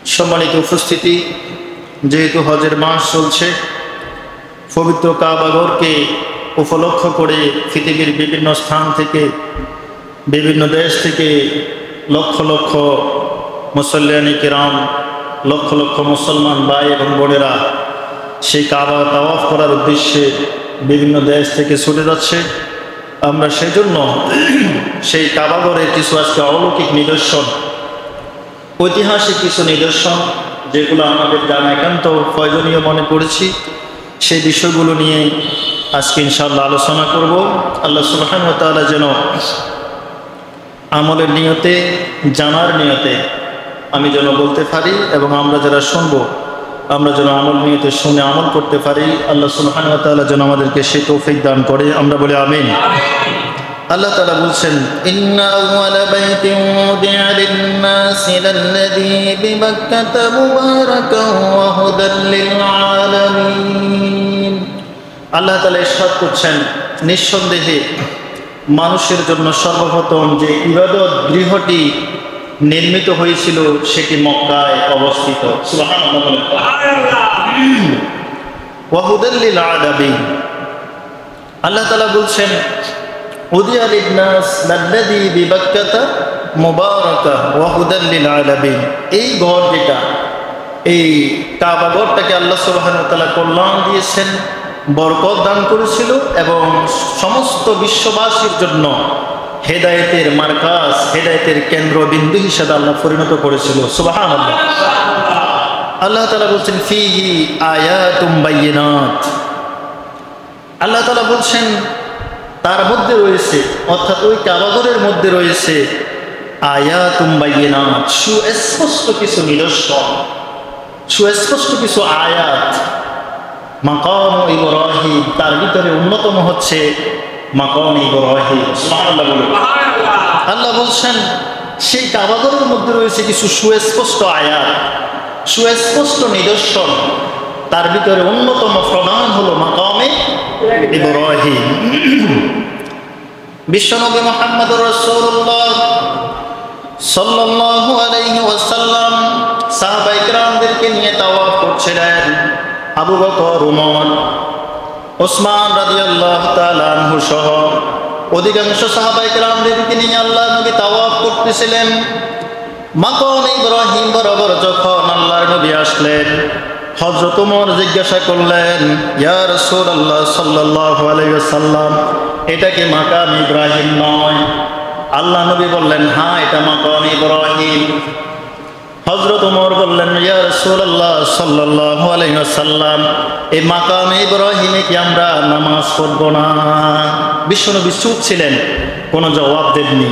সম্মানিত উপস্থিতি, যেহেতু হজের মাস চলছে, পবিত্র কাবাঘরকে উপলক্ষ করে পৃথিবীর বিভিন্ন স্থান থেকে, বিভিন্ন দেশ থেকে লক্ষ লক্ষ মুসল্লিয়ানি কিরাম, লক্ষ লক্ষ মুসলমান ভাই এবং বোনেরা সেই কাবা তাওয়াফ করার উদ্দেশ্যে বিভিন্ন দেশ থেকে ছুটে যাচ্ছে। আমরা সেজন্য সেই কাবাঘরের কিছু আজকে অলৌকিক নিদর্শন, ঐতিহাসিক কিছু নিদর্শন, যেগুলো আমাদের জানা একান্ত প্রয়োজনীয় মনে করেছি, সেই বিষয়গুলো নিয়ে আজকে ইনশাআল্লাহ আলোচনা করব। আল্লাহ সুবহানাহু ওয়া তাআলা যেন আমলের নিয়তে, জানার নিয়তে আমি যেন বলতে পারি, এবং আমরা যারা শুনবো আমরা যেন আমল নিয়তে শুনে আমল করতে পারি। আল্লাহ সুবহানাহু ওয়া তাআলা যেন আমাদেরকে সেই তৌফিক দান করে, আমরা বলি আমিন। আল্লাহ তাআলা বলছেন, ইন্না আউওয়ালা বাইতিন উদিআ লিন-নাসি লাল্লাযী বিবাক্কাতা মুবারাকান ওয়া হুদাল লিল আলামিন। আল্লাহ তাআলা ইরশাদ করছেন, নিঃসন্দেহে মানুষের জন্য সর্বপ্রথম যে ইবাদত গৃহটি নির্মিত হয়েছিল সেটি মক্কায় অবস্থিত। সুবহানাল্লাহ। ওয়া হুদাল লিল আলামিন। আল্লাহ তাআলা বলছেন, উদিয়া লিন-নাস লাল্লাযী বিবাক্কাতা মুবারাকা ওয়া হুদাল লিল আলামিন। এই ঘর যেটা, এই কাবা ঘরটাকে আল্লাহ সুবহানাহু ওয়া তাআলা কল্যাণ দিয়েছেন, বরকত দান করেছিল, এবং সমস্ত বিশ্ববাসীর জন্য হেদায়েতের মার্কাজ, হেদায়েতের কেন্দ্রবিন্দু হিসেবে আল্লাহ পরিণত করেছিল। সুবহানাল্লাহ। আল্লাহ তাআলা বলছেন, ফীহি আয়াতুম বাইয়িনাত। আল্লাহ তাআলা বলছেন, তার মধ্যে রয়েছে, অর্থাৎ ওই কাবাঘরের মধ্যে রয়েছে আয়াতুম বাইয়িনাত, সুস্পষ্ট কিছু নিদর্শন, সুস্পষ্ট কিছু আয়াত। মাকাম ইব্রাহিম, তার ভিতরে অন্যতম হচ্ছে মাকাম ইব্রাহিম। সুবহানাল্লাহ বলুন। আল্লাহ বলছেন, সেই কাবাঘরের মধ্যে রয়েছে কিছু সুস্পষ্ট আয়াত, সুস্পষ্ট নিদর্শন। তার ভিতরে অন্যতম প্রধান হলো মাকামে ইব্রাহিম। বিশ্বনবী মুহাম্মদুর রাসূলুল্লাহ সাল্লাল্লাহু আলাইহি ওয়াসাল্লাম সাহাবায়ে কেরামদেরকে নিয়ে তাওয়াফ করছিলেন। আবু বকর, ওমর, ওসমান রাদিয়াল্লাহু তাআলা আনহু সহ অধিকাংশ সাহাবায়ে কেরামদেরকে নিয়ে আল্লাহর নবী তাওয়াফ করতেছিলেন। মাকাম ইব্রাহিম বরাবর যখন আল্লাহর নবী আসলেন, হযরত ওমর জিজ্ঞাসা করলেন, ইয়া রাসূলুল্লাহ সাল্লাল্লাহু আলাইহি ওয়াসাল্লাম, এটা কি মাকাম ইব্রাহিম নয়? আল্লাহ নবী বললেন, হ্যাঁ, এটা মাকাম ইব্রাহিম। হযরত ওমর বললেন, ইয়া রাসূলুল্লাহ সাল্লাল্লাহু আলাইহি ওয়াসাল্লাম, এই মাকাম ইব্রাহিমে কি আমরা নামাজ পড়ব না? বিশ্বনবী চুপ ছিলেন, কোনো জবাব দেননি।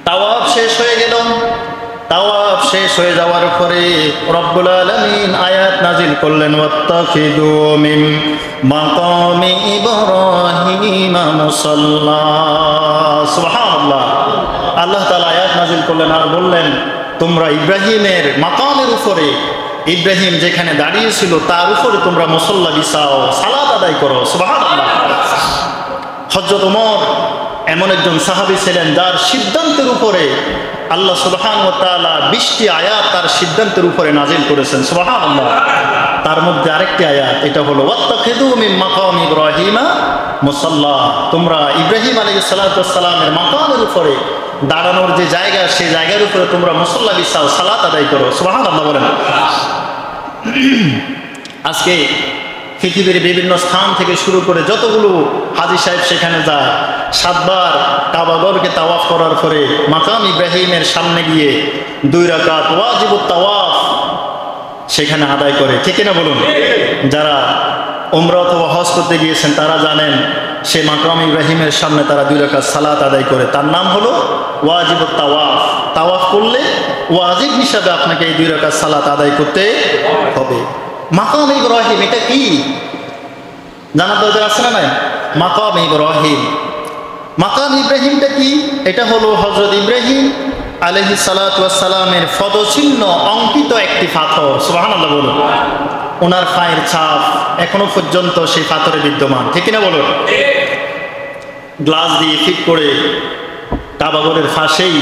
তাওয়াফ শেষ হয়ে গেল। তাওয়াফ শেষ হয়ে যাওয়ার পরে রব্বুল আলামিন আয়াত নাজিল করলেন, ওয়াত্তাখিযু মিন মাকামি ইব্রাহিম মুসাল্লা। সুবহানাল্লাহ। আল্লাহ তাআলা আয়াত নাজিল করলেন আর বললেন, তোমরা ইব্রাহিমের মাকামের উপরে, ইব্রাহিম যেখানে দাঁড়িয়েছিল তার উপরে তোমরা মুসাল্লা বিছাও, সালাত আদায় করো। সুবহানাল্লাহ। হযরত ওমর এমন একজন সাহাবী ছিলেন যার সিদ্ধান্তের উপরে আল্লাহ সুবহানাহু ওয়া তাআলা 20টি আয়াত তার সিদ্ধান্তের উপরে নাজিল করেছেন। সুবহানাল্লাহ। তার মধ্যে আরেকটি আয়াত, এটা হলো ওয়াত্তাখিযু মিন মাকাম ইব্রাহিম মুসাল্লা। তোমরা ইব্রাহিম আলাইহিস সালাতু ওয়াস সালামের মাকামের উপরে দাঁড়ানোর যে জায়গা, সেই জায়গার উপরে তোমরা মুসাল্লা বিছাও, সালাত আদায় করো। সুবহানাল্লাহ বলেন। আজকে পৃথিবীর বিভিন্ন স্থান থেকে শুরু করে যতগুলো হাজী সাহেব সেখানে যায়, 7 বার কাবাঘরকে তাওয়াফ করার পরে মাকাম ইব্রাহিমের সামনে গিয়ে 2 রাকাত ওয়াজিবুত তাওয়াফ সেখানে আদায় করে। ঠিক না বলুন? যারা উমরা অথবা হজ করতে গিয়েছেন তারা জানেন, সে মাকাম ইব্রাহিমের সামনে তারা 2 রাকাত সালাত আদায় করে। তার নাম হলো ওয়াজিবুত তাওয়াফ। তাওয়াফ করলে ওয়াজিব হিসাবে আপনাকে এই 2 রাকাত সালাত আদায় করতে হবে। মাকাম ইব্রাহিম এটা কি জানার দরকার আছে না নাই? মাকাম ইব্রাহিম, মাকাম ইব্রাহিমটা কি? এটা হলো হযরত ইব্রাহিম আলাইহিস সালাতু ওয়াস সালামের পদচিহ্ন অঙ্কিত একটি পাথর। সুবহানাল্লাহ বলুন। ওনার পায়ের ছাপ এখনো পর্যন্ত সেই পাথরে বিদ্যমান। ঠিক না বলুন? গ্লাস দিয়ে ফিট করে কাবাঘরের পাশেই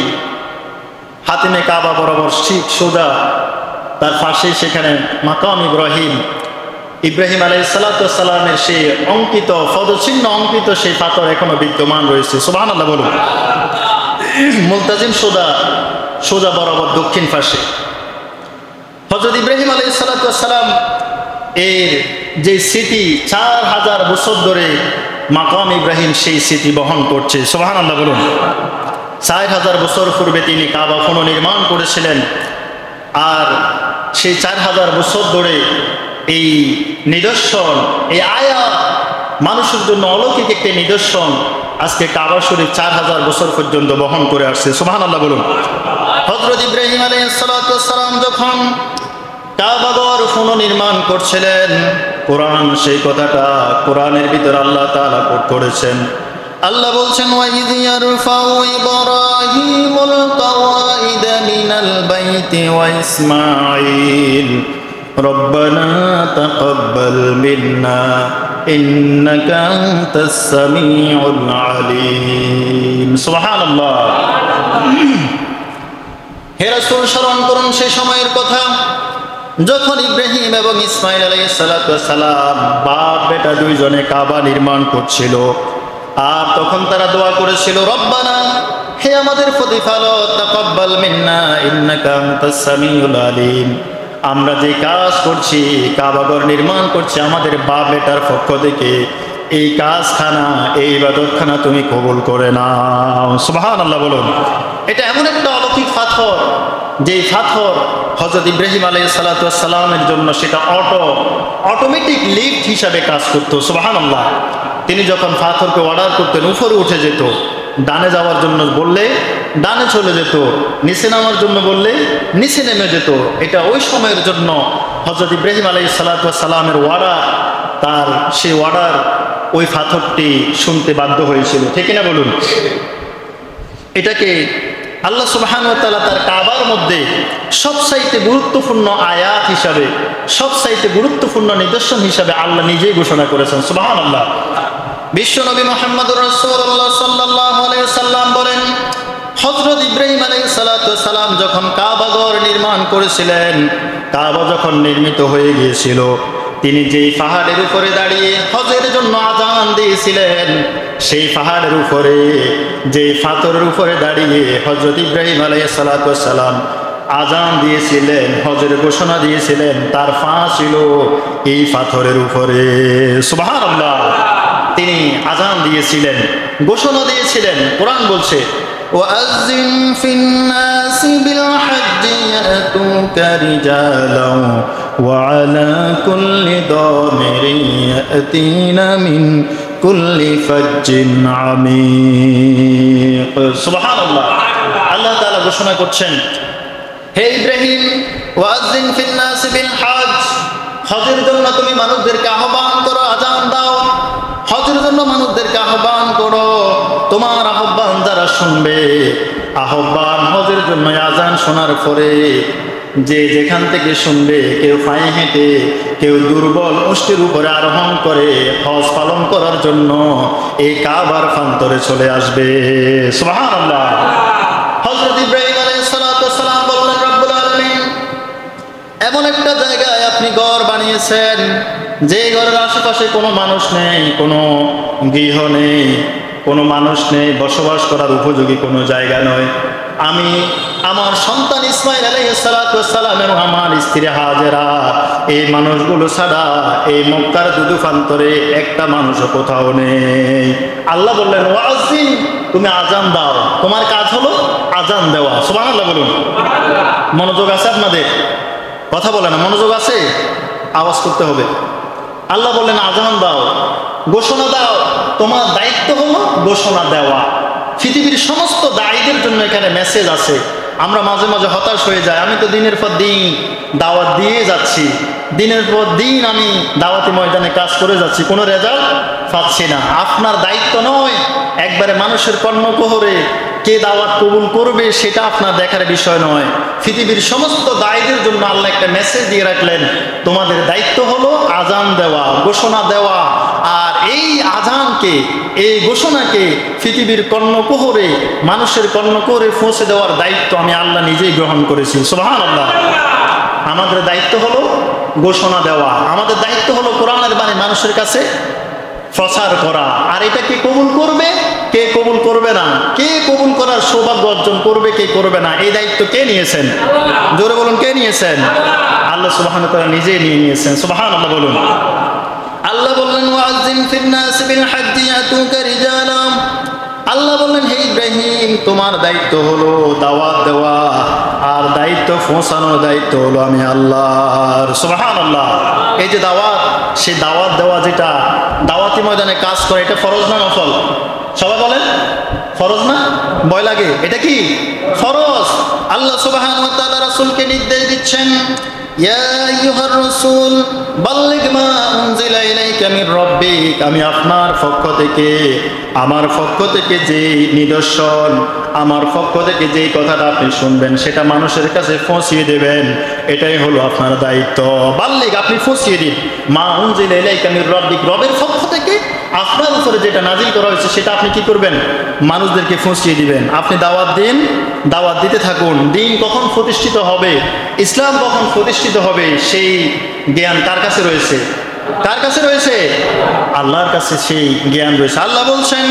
হাতিমে কাবা বরাবর ঠিক সোজা তার পাশে সেখানে মাকাম ইব্রাহিম, ইব্রাহিম আলাইহিস সালামের সেই অঙ্কিত পদচিহ্ন অঙ্কিত সেই পাথর এখনো বিদ্যমান রয়েছে। সুবহানাল্লাহ বলুন। মুলতাজিম সোজা বরাবর দক্ষিণ পাশে। হযরত ইব্রাহিম আলাইহিস সালাম এর যে স্মৃতি 4000 বছর ধরে মাকাম ইব্রাহিম সেই স্মৃতি বহন করছে। সুবহানাল্লাহ বলুন। 4000 বছর পূর্বে তিনি কাবা পুনর্নির্মাণ করেছিলেন, আর সেই 4000 বছর ধরে এই নিদর্শন, এই আয়াত মানুষের জন্য অলৌকিক একটি নিদর্শন আজকে কাবা শরীফ 4000 বছর পর্যন্ত বহন করে আসছে। সুবহানাল্লাহ বলুন। হযরত ইব্রাহিম আলাইহিস সালাম যখন কাবাঘর পুনর্নির্মাণ করছিলেন, কোরআন সেই কথাটা কোরআনের ভিতর আল্লাহ তাআলা কোট করেছেন। আল্লাহ বলছেন, ওয়াইদ ইয়ারফাউ ইব্রাহিমুল কাওয়াইদা মিনাল বাইতি ওয়া ইসমাঈল রব্বানা তাকাব্বাল মিন্না ইন্নাকা আনতাস সামিউল আলিম। সুবহানাল্লাহ। হে রাসূল, স্মরণ করুন সেই সময়ের কথা যখন ইব্রাহিম এবং ইসমাঈল আলাইহিস সালাম বাপ বেটা দুইজনে কাবা নির্মাণ করছিল, আর তখন তারা দোয়া করেছিল, রব্বানা, হে আমাদের প্রতিপালক, তাকাব্বাল মিন্না ইন্নাকা আনতাস সামিউল আলিম, আমরা যে কাজ করছি, কাবাঘর নির্মাণ করছি, আমাদের বাপ বেটার পক্ষ থেকে এই কাজখানা, এই ইবাদতখানা তুমি কবুল করে নাও। সুবহানাল্লাহ বলুন। এটা এমন একটা অলৌকিক পাথর, যেই পাথর হযরত ইব্রাহিম আলাইহিস সালামের জন্য সেটা অটোমেটিক লিফট হিসাবে কাজ করতো। সুবহানাল্লাহ। তিনি যখন পাথরকে অর্ডার করতেন, উপরে উঠে যেত, ডানে যাওয়ার জন্য বললে ডানে চলে যেত, নিচে নামার জন্য বললে নিচে নেমে যেত। এটা ওই সময়ের জন্য হযরত ইব্রাহিম আলাইহিস সালামের অর্ডার, তার সেই অর্ডার ওই পাথরটি শুনতে বাধ্য হয়েছিল। ঠিক না বলুন? এটাকে আল্লাহ সুবহানাহু ওয়া তাআলা তার কাবার মধ্যে সবচাইতে গুরুত্বপূর্ণ আয়াত হিসাবে, সবচাইতে গুরুত্বপূর্ণ নিদর্শন হিসাবে আল্লাহ নিজেই ঘোষণা করেছেন। সুবহানাল্লাহ। বিশ্বনবী মুহাম্মদুর রাসূলুল্লাহ সাল্লাল্লাহু আলাইহি সাল্লাম বলেন, হযরত ইব্রাহিম আলাইহিস সালাম যখন কাবাঘর নির্মাণ করেছিলেন, কাবা যখন নির্মিত হয়ে গিয়েছিল, তিনি যেই পাহাড়ের উপরে দাঁড়িয়ে হজের জন্য আযান দিয়েছিলেন, সেই পাহাড়ের উপরে, যেই পাথরের উপরে দাঁড়িয়ে হযরত ইব্রাহিম আলাইহিস সালাম আযান দিয়েছিলেন, হজের ঘোষণা দিয়েছিলেন, তার পা ছিল এই পাথরের উপরে। সুবহানাল্লাহ। তিনি আযান দিয়েছিলেন, ঘোষণা দিয়েছিলেন। কোরআন বলছে, ওয়াজ্জিন ফিন্নাসি বিল হাজ্জি ইয়াতুকা রিজালাও ওয়া আলা কুল্লি দামিরিন ইয়াতিনা মিন কুল্লি ফাজ্জিন আমিক। সুবহানাল্লাহ। আল্লাহ তাআলা ঘোষণা করছেন, হে ইব্রাহিম, ওয়াজ্জিন ফিন্নাসি বিল হজ, হজের জন্য তুমি মানুষদেরকে আহ্বান করো, আযান দাও, হজের জন্য মানুষদেরকে আহ্বান করো। তোমার আহ্বান যারা শুনবে, আহ্বান হজের জন্য আযান শোনার পরে যে যেখান থেকে শুনবে, কেউ পায়ে হেঁটে, কেউ দুর্বল উষ্টির উপরে আরোহণ করে হজ পালন করার জন্য এই কাবার প্রান্তরে চলে আসবে। সুবহানাল্লাহ। হযরত ইব্রাহিম আলাইহিস সালাম বললেন, রব্বুল আলামিন, এমন একটা জায়গায় আপনি ঘর বানিয়েছেন, যে ঘরের আশেপাশে কোনো মানুষ নেই, কোনো গৃহ নেই, কোনো মানুষ নেই, বসবাস করার উপযোগী কোনো জায়গা নয়। আমি আমার সন্তান ইসমাঈল আলাইহিস সালাম এবং আমার স্ত্রী হাজেরা, এই মানুষগুলো ছাড়া এই মক্কার দুদু প্রান্তরে একটা মানুষও কোথাও নেই। আল্লাহ বললেন, ওয়াজ্জিন, তুমি আযান দাও, তোমার কাজ হলো আযান দেওয়া। সুবহানাল্লাহ বলুন। মনোযোগ আছে আপনাদের? কথা বলে না, মনোযোগ আছে? আওয়াজ করতে হবে। আল্লাহ বললেন, আযান দাও, ঘোষণা দাও, তোমার দায়িত্ব হলো ঘোষণা দেওয়া। পৃথিবীর সমস্ত দায়ীদের জন্য এখানে মেসেজ আছে। আমরা মাঝে মাঝে হতাশ হয়ে যাই, আমি তো দিনের পর দিন দাওয়াত দিয়ে যাচ্ছি, দিনের পর দিন আমি দাওয়াতি ময়দানে কাজ করে যাচ্ছি, কোনো রেজাল্ট পাচ্ছি না। আপনার দায়িত্ব নয় একবারে মানুষের কর্ণকোহরে কে দাওয়াত কবুল করবে সেটা আপনার দেখার বিষয় নয়। পৃথিবীর সমস্ত দায়ীদের জন্য আল্লাহ একটা মেসেজ দিয়ে রাখলেন, তোমাদের দায়িত্ব হলো আযান দেওয়া, ঘোষণা দেওয়া। আর এই আজানকে, এই ঘোষণাকে পৃথিবীর কর্ণকুহরে, মানুষের কর্ণকুহরে পৌঁছে দেওয়ার দায়িত্ব আমি আল্লাহ নিজেই গ্রহণ করেছি। সুবহানাল্লাহ। আমাদের দায়িত্ব হলো ঘোষণা দেওয়া, আমাদের দায়িত্ব হলো কোরআনের বাণী মানুষের কাছে প্রচার করা। আর এটা কে কবুল করবে, কে কবুল করবে না, কে কবুল করার সৌভাগ্য অর্জন করবে, কে করবে না, এই দায়িত্ব কে নিয়েছেন? জোরে বলুন, কে নিয়েছেন? আল্লাহ সুবহানাহু ওয়া তাআলা নিজেই নিয়েছেন। সুবহানাল্লাহ বলুন। আল্লাহ বললেন ওয়াযিন ফিন নাস বিল হজ্জি ইয়াতুকা রিজালাম। আল্লাহ বললেন হে ইব্রাহিম, তোমার দায়িত্ব হলো দাওয়াত দেওয়া, আর দায়িত্ব পৌঁছানোর দায়িত্ব হলো আমি আল্লাহর। সুবহানাল্লাহ। এই যে দাওয়াত, সেই দাওয়াত দেওয়া, যেটা দাওয়াতি ময়দানে কাজ করে, এটা ফরজ না নফল? সবাই বলেন ফরজ না? ভয় লাগে? এটা কি ফরজ। আল্লাহ সুবহানাহু ওয়া তাআলা রাসূলকে নির্দেশ দিচ্ছেন, ইয়া আইয়ুহার রাসূল বাল্লিগ মা উনজিলা ইলাইকা মির রাব্বিক। আমি আপনার পক্ষ থেকে, আমার পক্ষ থেকে যে নিদর্শন, আমার পক্ষ থেকে যেই কথাটা আপনি শুনবেন, সেটা মানুষের কাছে পৌঁছিয়ে দেবেন। এটাই হলো আপনার দায়িত্ব। বাল্লিগ, আপনি পৌঁছিয়ে দিন। মা উনজিলা ইলাইকা মির রাব্বিক, রবের পক্ষ থেকে আপনার উপরে যেটা নাজিল করা হয়েছে, সেটা আপনি কি করবেন? মানুষদেরকে পৌঁছিয়ে দিবেন। আপনি দাওয়াত দিন, দাওয়াত দিতে থাকুন। দিন কখন প্রতিষ্ঠিত হবে, ইসলাম কখন প্রতিষ্ঠিত হবে, সেই জ্ঞান কার কাছে রয়েছে? কার কাছে রয়েছে? আল্লাহর কাছে সেই জ্ঞান রয়েছে। আল্লাহ বলছেন,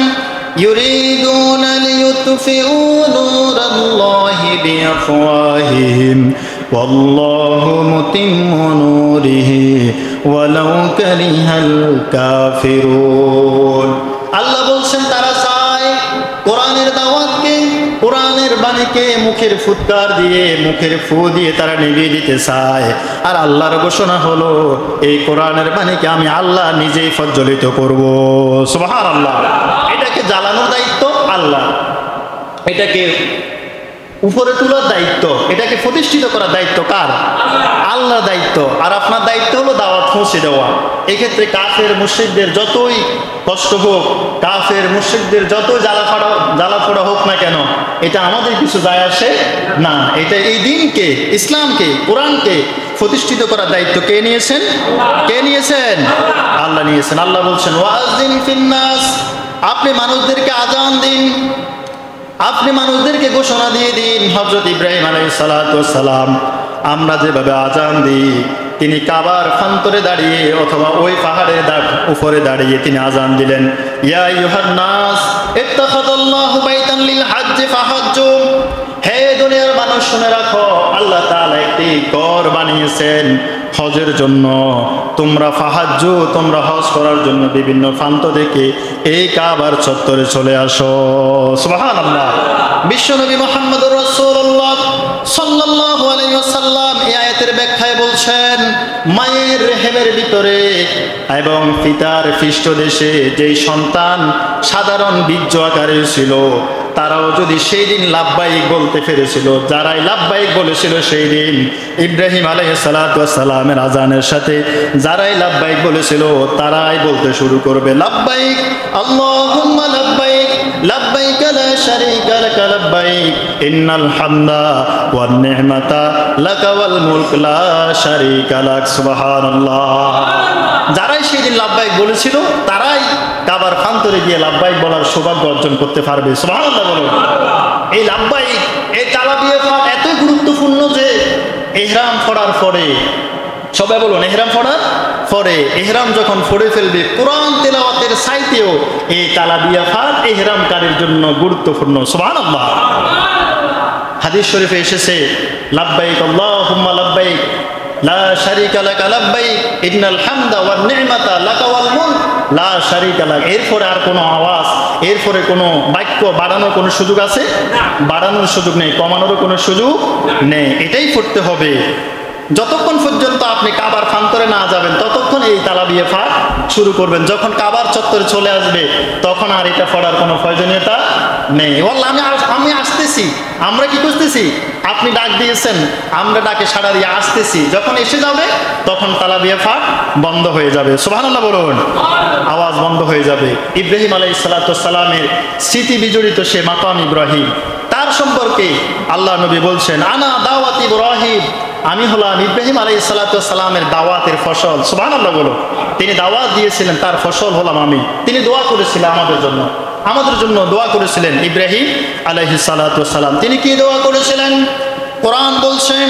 ইউরিদুনা লিইউতফিউ নূরাল্লাহি বিআফওয়াহিহিম ওয়াল্লাহু মুতিম্মু নূরিহি ওয়ালাউ কারিহাল কাফিরুন। আল্লাহ বলছেন, তারা চায় কোরআনের দাওয়াতকে, কোরআনের বাণীকে মুখের ফুৎকার দিয়ে, মুখের ফু দিয়ে তারা নিভিয়ে দিতে চায়। আর আল্লাহর ঘোষণা হলো, এই কোরআনের বাণীকে আমি আল্লাহ নিজেই প্রজ্বলিত করব। সুবহানাল্লাহ। এটাকে জ্বালানোর দায়িত্ব আল্লাহ, এটাকে উপরে তোলার দায়িত্ব, এটাকে প্রতিষ্ঠিত করার দায়িত্ব কার? আল্লাহর দায়িত্ব। আর আপনার দায়িত্ব হলো দাওয়াত পৌঁছে দেওয়া। এক্ষেত্রে কাফের মুশরিকদের যতই কষ্ট হোক, কাফের মুশরিকদের যতই জ্বালাফোড়া হোক না কেন, এটা আমাদের কিছু যায় আসে না। এটা এই দিনকে, ইসলামকে, কোরআনকে প্রতিষ্ঠিত করার দায়িত্ব কে নিয়েছেন? কে নিয়েছেন? আল্লাহ নিয়েছেন। আল্লাহ বলছেন, ওয়াযিন ফিন নাস, আপনি মানুষদেরকে আযান দিন, আপনি মানুষদেরকে ঘোষণা দিয়ে দিন। হযরত ইব্রাহিম আলাইহিস সালাতু ওয়াস সালাম, আমরা যেভাবে আযান দিই, তিনি কাবার প্রান্তরে দাঁড়িয়ে অথবা ওই পাহাড়ের উপরে দাঁড়িয়ে তিনি আযান দিলেন, ইয়া আইয়ুহান নাস ইত্তাখাযাল্লাহু বাইতান লিল হজ্জি ফাহাজ্জু। হে দুনিয়ার মানুষ, শুনে রাখো, আল্লাহ তাআলা একটি ঘর বানিয়েছেন হজের জন্য। তোমরা ফাহাজ্জু, তোমরা হজ করার জন্য বিভিন্ন প্রান্ত থেকে এই কাবার চত্বরে চলে আসো। সুবহানাল্লাহ। বিশ্বনবী মুহাম্মদুর রাসূলুল্লাহ সাল্লাল্লাহু আলাইহি ওয়াসাল্লাম এই আয়াতের ব্যাখ্যায় বলছেন, মায়ের রেহেমের ভিতরে এবং পিতার পৃষ্ঠদেশে যেই সন্তান সাধারণ বীর্য আকারে ছিল, তারাও যদি সেই দিন লাব্বাইক বলতে পেরেছিল, যারাই লাব্বাইক বলেছিল সেই দিন ইব্রাহিম আলাইহিস সালাতু ওয়াস সালামের আযানের সাথে যারাই লাব্বাইক বলেছিল, তারাই বলতে শুরু করবে, লাব্বাইক আল্লাহুম্মা লাব্বাইক লাব্বাইক লা শারীকা লাকা লাব্বাইক ইন্নাল হামদা ওয়ান নি'মাতা লাকা ওয়াল মুলক লা শারীকা লাক। সুবহানাল্লাহ। যারাই সেই দিন লাব্বাইক বলেছিল, তারাই কাবার প্রান্তরে গিয়ে লাব্বাইক বলার সৌভাগ্য অর্জন করতে পারবে। সুবহানাল্লাহ বলুন। এই লাব্বাইক, এই তালবিয়া এত গুরুত্বপূর্ণ যে ইহরাম পড়ার পরে, সবাই বলুন, ইহরাম পড়ার পরে, ইহরাম যখন পড়ে ফেলবে, কোরআন তেলাওয়াতের চাইতেও এই তালবিয়া ফাত ইহরামকারীর জন্য গুরুত্বপূর্ণ। সুবহানাল্লাহ। হাদিস শরীফে এসেছে, লাব্বাইক আল্লাহুম্মা লাব্বাইক লা শারীকা লাকা লাব্বাইক ইন্নাল হামদা ওয়ান নি'মাতা লাকা ওয়াল মুলক লা শারীকা লাক। এরপরে আর কোনো আওয়াজ, এরপরে কোনো বাক্য বাড়ানোর কোনো সুযোগ আছে? বাড়ানোর সুযোগ নেই, কমানোরও কোনো সুযোগ নেই। এটাই পড়তে হবে। যতক্ষণ পর্যন্ত আপনি কাবার প্রান্তরে না যাবেন, ততক্ষণ এই তালবিয়া পাঠ শুরু করবেন। যখন কাবার চত্বরে চলে আসবে, তখন আর এটা পড়ার কোনো প্রয়োজনীয়তা নেই। ওয়াল্লাহ, আমি আসতেছি, আমরা কি করতেছি? আপনি ডাক দিয়েছেন, আমরা ডাকে সাড়া দিয়ে আসতেছি। যখন এসে যাবে, তখন তালবিয়া পাঠ বন্ধ হয়ে যাবে। সুবহানাল্লাহ বলুন। আওয়াজ বন্ধ হয়ে যাবে। ইব্রাহিম আলাইহিস সালাতু ওয়াস সালামের স্মৃতি বিজড়িত সে মাকাম ইব্রাহিম, তার সম্পর্কে আল্লাহ নবী বলছেন, আনা দাওয়াত ইব্রাহিম, আমি হলাম ইব্রাহিম আলাইহিস সালাতু ওয়াস সালামের দাওয়াতের ফসল। সুবহানাল্লাহ বলো। তিনি দাওয়াত দিয়েছিলেন, তার ফসল হলাম আমি। তিনি দোয়া করেছিলেন আমাদের জন্য দোয়া করেছিলেন ইব্রাহিম আলাইহিস সালাতু ওয়াস সালাম। তিনি কি দোয়া করেছিলেন? কোরআন বলছেন,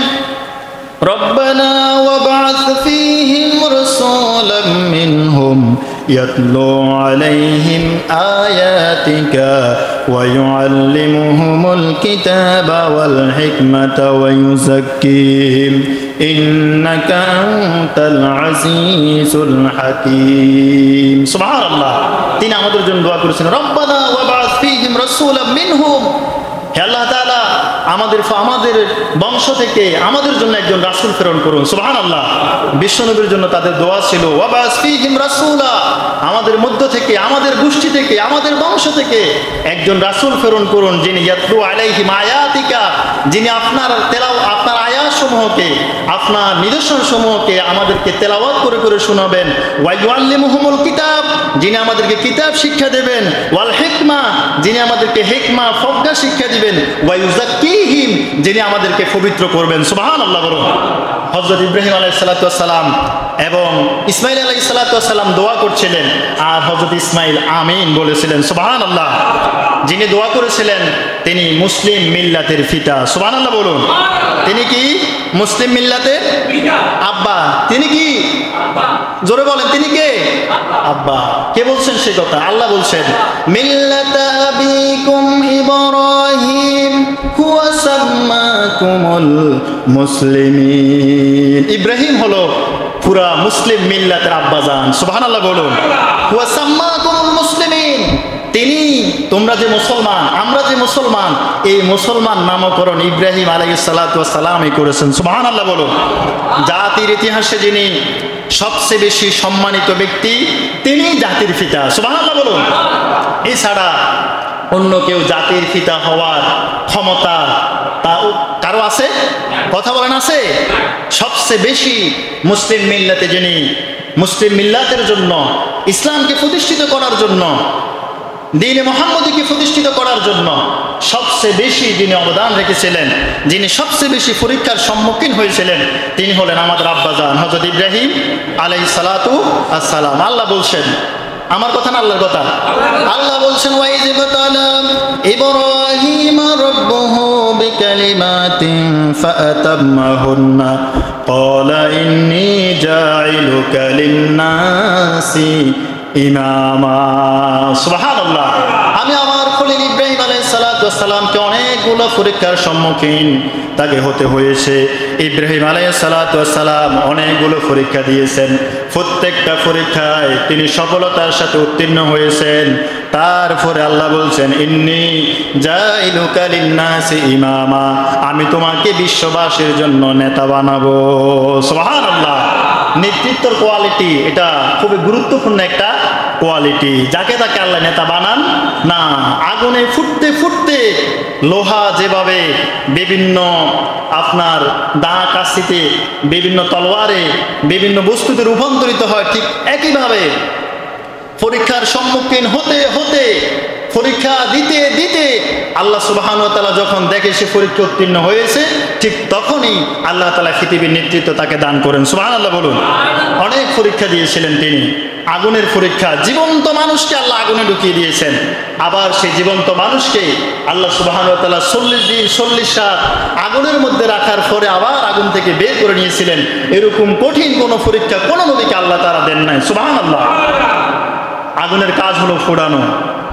রব্বানা ওয়াবআথ ফীহিম রাসূলাম মিনহুম ইয়াতলু আলাইহিম আয়াতিকা ওয়া ইউআল্লিমুহুমুল কিতাবা ওয়াল হিকমাতা ওয়া ইউযাক্কিহিম ইন্নাকা আনতাল আজিজুল হাকীম। সুবহানাল্লাহ। তিনি আমাদের জন্য দোয়া করেছেন, রব্বানা ওয়াবআথ ফীহিম রাসূলাম মিনহুম, হে আল্লাহ তাআলা আমাদের বংশ থেকে আমাদের জন্য একজন রাসূল প্রেরণ করুন। সুবহানাল্লাহ। বিশ্বনবীর জন্য তাদের দোয়া ছিল, ওয়াবাস ফীহিম রাসূলা, আমাদের মধ্য থেকে, আমাদের গোষ্ঠী থেকে, আমাদের বংশ থেকে একজন রাসূল প্রেরণ করুন, যিনি ইয়াতলু আলাইহিম আয়াতিকা, যিনি আপনার আয়াতসমূহকে, আপনার নিদর্শনসমূহকে আমাদেরকে তেলাওয়াত করে করে শোনাবেন। ওয়া ইউআল্লিমুহুমুল কিতাব, যিনি আমাদেরকে কিতাব শিক্ষা দেবেন। ওয়াল হিকমা, যিনি আমাদেরকে হিকমা প্রজ্ঞা শিক্ষা দিবেন। ওয়া ইউযাক্কিহিম, যিনি আমাদেরকে পবিত্র করবেন। সুবহানাল্লাহ বলুন। হযরত ইব্রাহিম আলাইহিস সালাতু ওয়াস সালাম এবং ইসমাঈল আলাইহিস সালাতু ওয়াস সালাম দোয়া করছিলেন, আর হযরত ইসমাঈল আমিন বলেছিলেন। সুবহানাল্লাহ। যিনি দোয়া করেছিলেন তিনি মুসলিম মিল্লাতের পিতা। সুবহানাল্লাহ বলুন। তিনি কি মুসলিম মিল্লাতের আব্বা? তিনি কি জোরে বলেন, তিনি কে? আব্বা। কে বলছেন সেই কথা? আল্লাহ বলছেন, মিল্লাতা আবিকুম ইব্রাহিম হুয়া সাম্মাকুমুল মুসলিমিন। ইব্রাহিম হলো পুরা মুসলিম মিল্লাতের আব্বাজান। সুবহানাল্লাহ বলুন। হুয়া সাম্মাকুমুল মুসলিমিন, তিনি, তোমরা যে মুসলমান, আমরা যে মুসলমান, এই মুসলমান নামকরণ ইব্রাহিম আলাইহিস সালাতু ওয়াস সালামই করেছেন। সুবহানাল্লাহ বলুন। জাতির ইতিহাসে যিনি সবচেয়ে বেশি সম্মানিত ব্যক্তি, তিনি জাতির পিতা। সুবহানাল্লাহ বলুন। এছাড়া অন্য কেউ জাতির পিতা হওয়ার ক্ষমতা তা কারো আছে? কথা বলেন, আছে? সবচেয়ে বেশি মুসলিম মিল্লাতে যিনি, মুসলিম মিল্লাতের জন্য, ইসলামকে প্রতিষ্ঠিত করার জন্য, দ্বীন মুহাম্মদীকে প্রতিষ্ঠিত করার জন্য সবচেয়ে বেশি যিনি অবদান রেখেছিলেন, যিনি সবচেয়ে বেশি পরীক্ষার সম্মুখীন হয়েছিলেন, তিনি হলেন আমাদের আব্বাজান হযরত ইব্রাহিম আলাইহিস সালাতু ওয়াস সালাম। আল্লাহ বলছেন, আমার কথা না আল্লাহর কথা, আল্লাহ বলছেন, ওয়াইজ বাতালা ইব্রাহিম রাব্বুহু বিকালিমাতিন ফাআতাম্মাহুন্না ক্বালা ইন্নী জাইলুকা লিন-নাসি ইমামা। সুবহানাল্লাহ। আমি আমার খলিল ইব্রাহিম আলাইহিস সালাতু ওয়াস সালামকে অনেকগুলো পরীক্ষার সম্মুখীন তাকে হতে হয়েছে। ইব্রাহিম আলাইহিস সালাতু ওয়াস সালাম অনেকগুলো পরীক্ষা দিয়েছেন, প্রত্যেকটা পরীক্ষায় তিনি সফলতার সাথে উত্তীর্ণ হয়েছেন। তারপরে আল্লাহ বলছেন, ইন্নী জাইলুকা লিন-নাসি ইমামা, আমি তোমাকে বিশ্ববাসীর জন্য নেতা বানাবো। সুবহানাল্লাহ। নেতৃত্বের কোয়ালিটি এটা খুবই গুরুত্বপূর্ণ একটা কোয়ালিটি। যাকে তাকে আল্লাহ নেতা বানান না। আগুনে ফুটতে ফুটতে লোহা যেভাবে বিভিন্ন আপনার দা কাস্তিতে, বিভিন্ন তলোয়ারে, বিভিন্ন বস্তুতে রূপান্তরিত হয়, ঠিক একইভাবে পরীক্ষার সম্মুখীন হতে হতে, পরীক্ষা দিতে দিতে আল্লাহ সুবহানাহু ওয়া তাআলা যখন দেখে সে পরীক্ষা উত্তীর্ণ হয়েছে, ঠিক তখনই আল্লাহ তাআলা পৃথিবীর নেতৃত্ব তাকে দান করেন। সুবহানাল্লাহ বলুন। অনেক পরীক্ষা দিয়েছিলেন তিনি। আগুনের পরীক্ষা, জীবন্ত মানুষকে আল্লাহ আগুনে ঢুকিয়ে দিয়েছেন। আবার সেই জীবন্ত মানুষকে আল্লাহ সুবহানাহু ওয়া তাআলা 40 দিন 40 রাত আগুনের মধ্যে রাখার পরে আবার আগুন থেকে বের করে নিয়েছিলেন। এরকম কঠিন কোনো পরীক্ষা কোনো নবীকে আল্লাহ তাআলা দেন নাই। সুবহানাল্লাহ। আগুনের কাজ হলো পোড়ানো।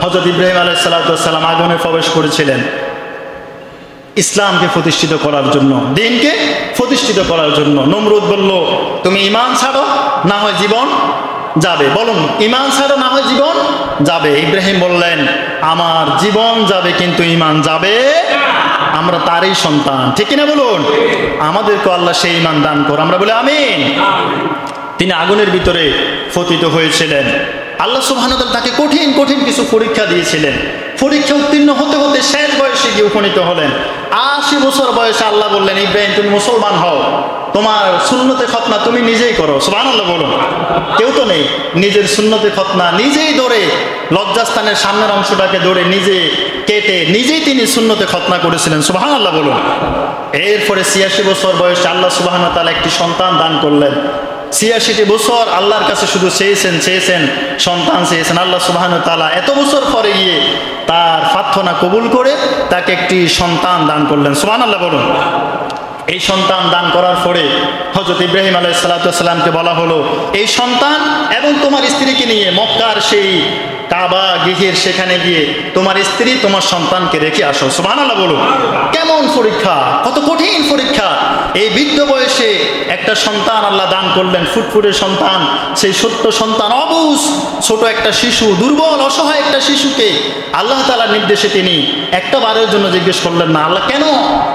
হযরত ইব্রাহিম আলাইহিস সালাতু ওয়াস সালাম আগুনে প্রবেশ করেছিলেন ইসলামকে প্রতিষ্ঠিত করার জন্য, দ্বীনকে প্রতিষ্ঠিত করার জন্য। নমরুদ বলল, তুমি ঈমান ছাড়ো না হয় জীবন যাবে। বলুন, ঈমান ছাড়ো না হয় জীবন যাবে। ইব্রাহিম বললেন, আমার জীবন যাবে কিন্তু ঈমান যাবে। আমরা তারই সন্তান, ঠিক কিনা বলুন? আমাদেরকে আল্লাহ সেই ঈমান দান কর, আমরা বলি আমিন। তিনি আগুনের ভিতরে পতিত হয়েছিলেন। আল্লাহ সুবহানাহু ওয়া তাআলা তাকে কঠিন কঠিন কিছু পরীক্ষা দিয়েছিলেন। পরীক্ষা উত্তীর্ণ হতে হতে শেষ বয়সে গিয়ে উপনীত হলেন। 80 বছর বয়সে আল্লাহ বললেন, ইব্রাহিম তুমি মুসলমান হও। তোমার সুন্নতে খতনা তুমি নিজেই করো, সুবহানাল্লাহ বলো। কেউ তো নেই, নিজের সুন্নতে খতনা নিজেই ধরে, লজ্জাস্থানের সামনের অংশটাকে ধরে নিজে কেটে নিজেই তিনি সুন্নতে খতনা করেছিলেন, সুবহানাল্লাহ বলুন। এরপরে 86 বছর বয়সে আল্লাহ সুবহানাহু ওয়া তাআলা একটি সন্তান দান করলেন। 86টি বছর আল্লাহর কাছে শুধু চেয়েছেন সন্তান চেয়েছেন। আল্লাহ সুবহানাহু ওয়া তাআলা এত বছর পরে গিয়ে তার প্রার্থনা কবুল করে তাকে একটি সন্তান দান করলেন, সুবহানাল্লাহ বলুন। এই সন্তান দান করার পরে হযরত ইব্রাহিম আলাইহিস সালামকে বলা হলো, এই সন্তান এবং তোমার স্ত্রীকে নিয়ে মক্কার সেই কাবা গৃহের সেখানে গিয়ে তোমার স্ত্রী তোমার সন্তানকে রেখে আসো, সুবহানাল্লাহ বলুন। কেমন পরীক্ষা, কত কঠিন পরীক্ষা! এই বৃদ্ধ বয়সে একটা সন্তান আল্লাহ দান করলেন, ফুটফুটে সন্তান। সেই ছোট্ট সন্তান, অবুঝ ছোট একটা শিশু, দুর্বল অসহায় একটা শিশুকে আল্লাহ তাআলার নির্দেশে তিনি একটা বারের জন্য জিজ্ঞেস করলেন না, আল্লাহ কেন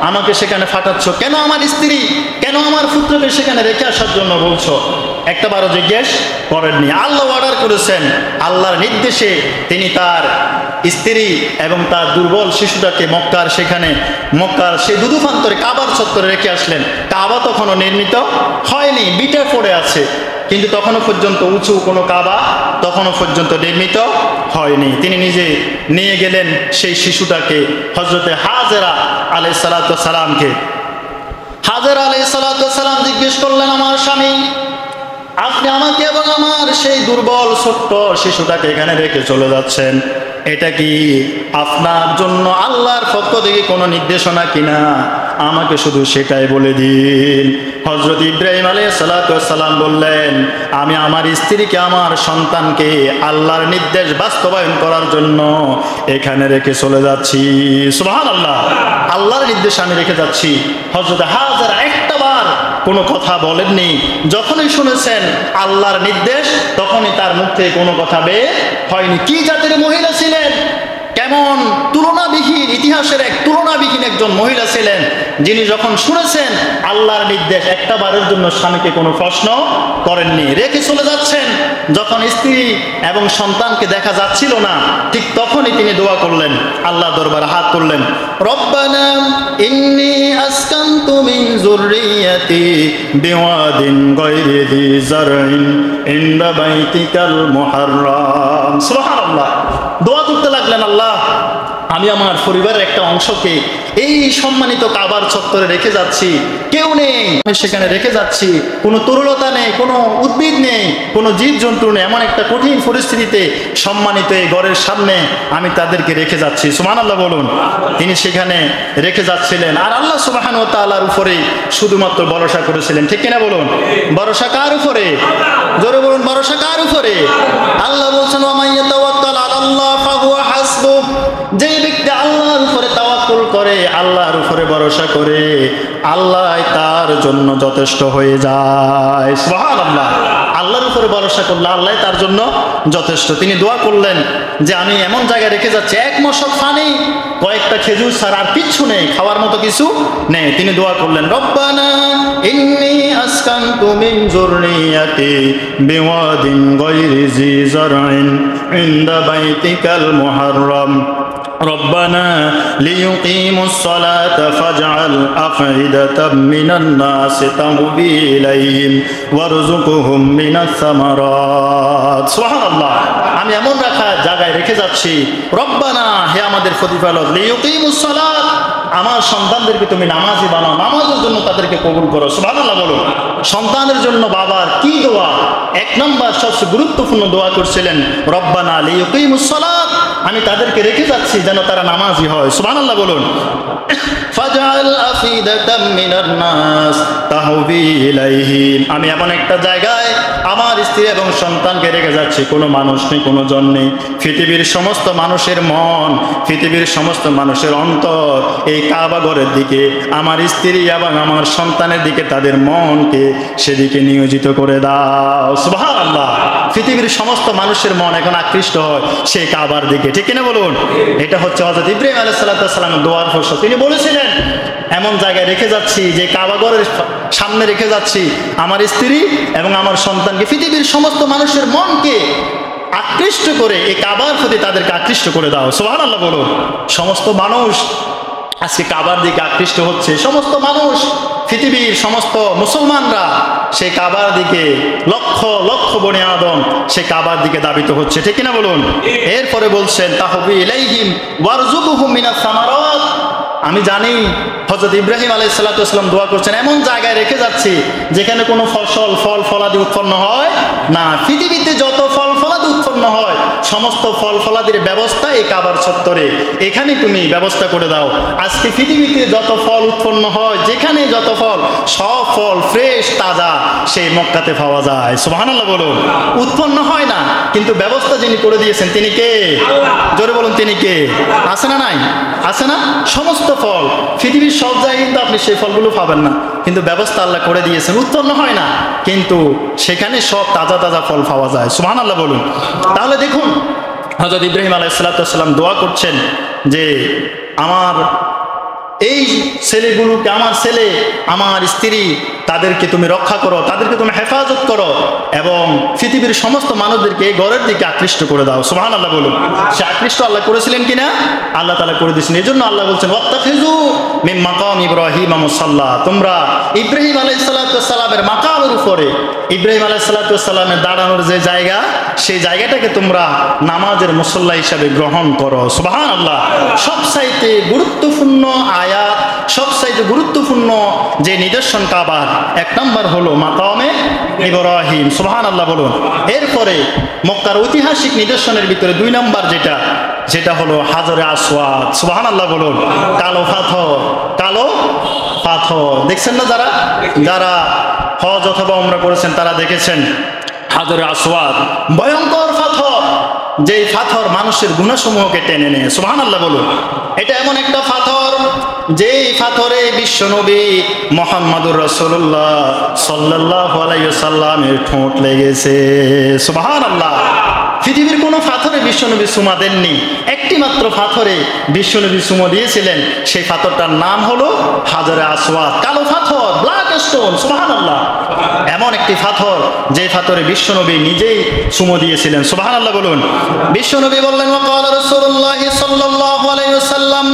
আমাকে সেখানে পাঠাচ্ছ, কেন আমার স্ত্রী, কেন আমার পুত্রকে সেখানে রেখে আসার জন্য বলছো? একটা বারও জিজ্ঞেস করেননি। আল্লাহ অর্ডার করেছেন, আল্লাহর নির্দেশে তিনি তার স্ত্রী এবং তার দুর্বল শিশুটাকে মক্কার সেই দুদুফান্তরে কাবার চত্বরে রেখে আসলেন। কাবা তখনও নির্মিত হয়নি, বিটে পড়ে আছে, কিন্তু তখনও পর্যন্ত উঁচু কোনো কাবা তখনও পর্যন্ত নির্মিত হয়নি। তিনি নিজে নিয়ে গেলেন সেই শিশুটাকে হযরতে হাজেরা আলাইহিস সালামকে। হাজেরা আলাইহিস সালাম জিজ্ঞেস করলেন, আমার স্বামী, আপনি আমাকে এবং আমার সেই দুর্বল ছোট্ট শিশুটাকে এখানে রেখে চলে যাচ্ছেন, এটা কি আপনার জন্য আল্লাহর পক্ষ থেকে কোনো নির্দেশনা কিনা? আমাকে শুধু সেটাই বলে দিন। হযরত ইব্রাহিম আলাইহিস সালাম বললেন, আমি আমার স্ত্রীকে, আমার সন্তানকে আল্লাহর নির্দেশ বাস্তবায়ন করার জন্য এখানে রেখে চলে যাচ্ছি, সুবহানাল্লাহ। আল্লাহর নির্দেশ আমি রেখে যাচ্ছি। হযরত হাজেরা একটাবার কোনো কথা বলেননি। যখনই শুনেছেন আল্লাহর নির্দেশ, তখনই তার মুখ থেকে কোনো কথা বের হয়নি। কি জাতের মহিলা ছিলেন, কেমন তুলনাবিহীন, ইতিহাসের এক তুলনাবিহীন একজন মহিলা ছিলেন, যিনি যখন শুনেছেন আল্লাহর নির্দেশ, একটা বারের জন্য স্বামীকে কোনো প্রশ্ন করেননি, রেখে চলে যাচ্ছেন। যখন স্ত্রী এবং সন্তানকে দেখা যাচ্ছিল না, ঠিক তখনই তিনি দোয়া করলেন, আল্লাহ দরবারে হাত তুললেন, রব্বানা ইন্নী আসকানতু মিন যুররিয়াতি বিওয়াদিন গায়রি যি যারইন ইনদা বাইতিকাল মুহাররাম। সুবহানাল্লাহ। দোয়া করতে লাগলেন, আল্লাহ আমি আমার পরিবারের একটা অংশকে এই সম্মানিত কাবার চত্বরে রেখে যাচ্ছি, কেউ নেই, আমি সেখানে রেখে যাচ্ছি, কোনো তরুলতা নেই, কোনো উদ্ভিদ নেই, কোনো জীবজন্তু নেই, এমন একটা কঠিন পরিস্থিতিতে সম্মানিত এই ঘরের সামনে আমি তাদেরকে রেখে যাচ্ছি, সুবহানাল্লাহ বলুন। তিনি সেখানে রেখে যাচ্ছিলেন, আর আল্লাহ সুবহানাহু ওয়া তাআলার উপরে শুধুমাত্র ভরসা করেছিলেন, ঠিক কিনা বলুন? ভরসা কার উপরে? জোরে বলুন, ভরসা কার উপরে? আল্লাহ বলছেন, ওয়া মান ইয়াতাওয়াক্কাল আলাল্লাহ ফাহুয়া হাসবুহ। যে ব্যক্তি আল্লাহর উপরে তাওয়াক্কুল করে, আল্লাহর উপরে ভরসা করে, আল্লাহ তার জন্য যথেষ্ট হয়ে যায়, সুবহানাল্লাহ। আল্লাহর উপরে ভরসা করলে আল্লাহ তার জন্য যথেষ্ট। তিনি দোয়া করলেন যে আমি এমন জায়গায় রেখে যাচ্ছি, এক মশক পানি, কয়েকটা খেজুর ছাড়া আর কিচ্ছু নেই, খাওয়ার মতো কিছু নেই। তিনি দোয়া করলেন, রব্বানা ইন্নী আসকানতু মিন যুররিয়াতি বিওয়াদিন গায়রি যি যারইন ইনদা বাইতিকাল মুহাররাম ربنا ليقيموا الصلاة فاجعل أفئدة من الناس تهوي إليهم وارزقهم من الثمرات। সুবহানাল্লাহ। আমি এমন রাখা জায়গায় রেখে যাচ্ছি, রব্বানা, হে আমাদের প্রতিপালক, লিইকিমুস সালাত, আমার সন্তানদেরকে তুমি নামাজি বানাও, নামাজের জন্য তাদেরকে কবুল করো, সুবহানাল্লাহ বলো। সন্তানের জন্য বাবার কি দোয়া? এক নম্বর সবচেয়ে গুরুত্বপূর্ণ দোয়া করছিলেন, রব্বানা লিইকিমুস সালাত, আমি তাদেরকে রেখে যাচ্ছি যেন তারা নামাজি হয়, সুবহানাল্লাহ বলুন। ফাজআল আফিদাতাম মিনান নাস তাহবি ইলাইহিম, আমি এমন একটা জায়গায় আমার স্ত্রী এবং সন্তানকে রেখে যাচ্ছি, কোনো মানুষ নেই, কোনো জন নেই, পৃথিবীর সমস্ত মানুষের মন, পৃথিবীর সমস্ত মানুষের অন্তর এই কাবা ঘরের দিকে, আমার স্ত্রী এবং আমার সন্তানের দিকে তাদের মনকে সেদিকে নিয়োজিত করে দাও, সুবহানাল্লাহ। পৃথিবীর সমস্ত মানুষের মন এখন আকৃষ্ট হয় সেই কাবার দিকে, ঠিক কিনা বলুন? এটা হচ্ছে হযরত ইব্রাহিম আলাইহিস সালামের দোয়ার ফসল। তিনি বলেছিলেন, এমন জায়গায় রেখে যাচ্ছি যে কাবা ঘরের সামনে রেখে যাচ্ছি আমার স্ত্রী এবং আমার সন্তানকে, পৃথিবীর সমস্ত মানুষের মনকে আকৃষ্ট করে এই কাবার প্রতি তাদেরকে আকৃষ্ট করে দাও, সুবহানাল্লাহ বলুন। সমস্ত মানুষ আজকে কাবার দিকে আকৃষ্ট হচ্ছে, সমস্ত মানুষ পৃথিবীর সমস্ত মুসলমানরা সেই কাবার দিকে লক্ষ লক্ষ বনি আদম সেই কাবার দিকে দাবিত হচ্ছে, ঠিক কিনা বলুন? এরপরে বলছেন তাহবি ইলাইহিম ওয়ারযুকহুম মিনাস সামারাত। আমি জানি হযরত ইব্রাহিম আলাইহিস সালাতু ওয়াস সালাম দোয়া করছেন এমন জায়গায় রেখে যাচ্ছি যেখানে কোনো ফল ফলাদি উৎপন্ন হয় না। পৃথিবীতে যত ফল ফলাদি উৎপন্ন হয় সমস্ত ফল ফলাদির ব্যবস্থা এই কাবার চত্বরে, এখানে তুমি ব্যবস্থা করে দাও। আজকে পৃথিবীতে যত ফল উৎপন্ন হয়, যেখানে যত ফল, সব ফল ফ্রেশ তাজা সেই মক্কাতে পাওয়া যায়। সুবহানাল্লাহ বলুন। উৎপন্ন হয় না, কিন্তু ব্যবস্থা যিনি করে দিয়েছেন তিনি কে? জোরে বলুন, তিনি কে? আছে না নাই? আছে না? সমস্ত ফল পৃথিবীর সব জায়গায় কিন্তু আপনি সেই ফলগুলো পাবেন না, কিন্তু ব্যবস্থা আল্লাহ করে দিয়েছেন। উৎপন্ন হয় না, কিন্তু সেখানে সব তাজা তাজা ফল পাওয়া যায়। সুবহানাল্লাহ বলুন। তাহলে দেখুন হযরত ইব্রাহিম আলাইহিস সালাম দোয়া করছেন যে আমার এই ছেলেগুলোকে, আমার ছেলে, আমার স্ত্রী, তাদেরকে তুমি রক্ষা করো, তাদেরকে তুমি হেফাজত করো এবং পৃথিবীর সমস্ত মানুষদেরকে এই ঘরের দিকে আকৃষ্ট করে দাও। সুবহানাল্লাহ বলুন। সে আকৃষ্ট আল্লাহ করেছিলেন কিনা? আল্লাহ তাআলা করে দিয়েছেন। এই জন্য আল্লাহ বলছেন ওয়াত্তাখিযু মিন মাকাম ইব্রাহিম মুসাল্লা, তোমরা ইব্রাহিম আলাইহিস সালামের মাকামের উপরে, ইব্রাহিম আলাইহিস সালামের দাঁড়ানোর যে জায়গা, সেই জায়গাটাকে তোমরা নামাজের মুসল্লা হিসাবে গ্রহণ করো। সুবহানাল্লাহ। সবচাইতে গুরুত্বপূর্ণ আয়াত, সবচাইতে গুরুত্বপূর্ণ যে নিদর্শন কাবার, এক নম্বর হলো মাকামে ইব্রাহিম। সুবহানাল্লাহ বলুন। এরপরে মক্কার ঐতিহাসিক নিদর্শনের ভিতরে 2 নম্বর যেটা হলো হাজরে আসওয়াদ। সুবহানাল্লাহ বলুন। কালো পাথর দেখছেন না? যারা হজ অথবা উমরা করেছেন তারা দেখেছেন হাজরে আসওয়াদ ভয়ঙ্কর পাথর, যেই পাথর মানুষের গুনাহসমূহকে টেনে নেয়। সুবহানাল্লাহ বলুন। এটা এমন একটা পাথর যেই পাথরে বিশ্বনবী মুহাম্মদুর রাসূলুল্লাহ সাল্লাল্লাহু আলাইহি ওয়াসাল্লামের ঠোঁট লেগেছে। সুবহানাল্লাহ। পৃথিবীর কোনো পাথরে বিশ্বনবী চুমা দেননি, একটি মাত্র পাথরে বিশ্বনবী চুমা দিয়েছিলেন। সেই পাথরটার নাম হলো হাজরে আসওয়াদ, কালো পাথর, ব্ল্যাক স্টোন। সুবহানাল্লাহ। এমন একটি পাথর যে পাথরে বিশ্বনবী নিজেই চুমো দিয়েছিলেন। সুবহানাল্লাহ বলুন। বিশ্বনবী বললেন ওয়াকাল রাসূলুল্লাহ সাল্লাল্লাহু আলাইহি ওয়াসাল্লাম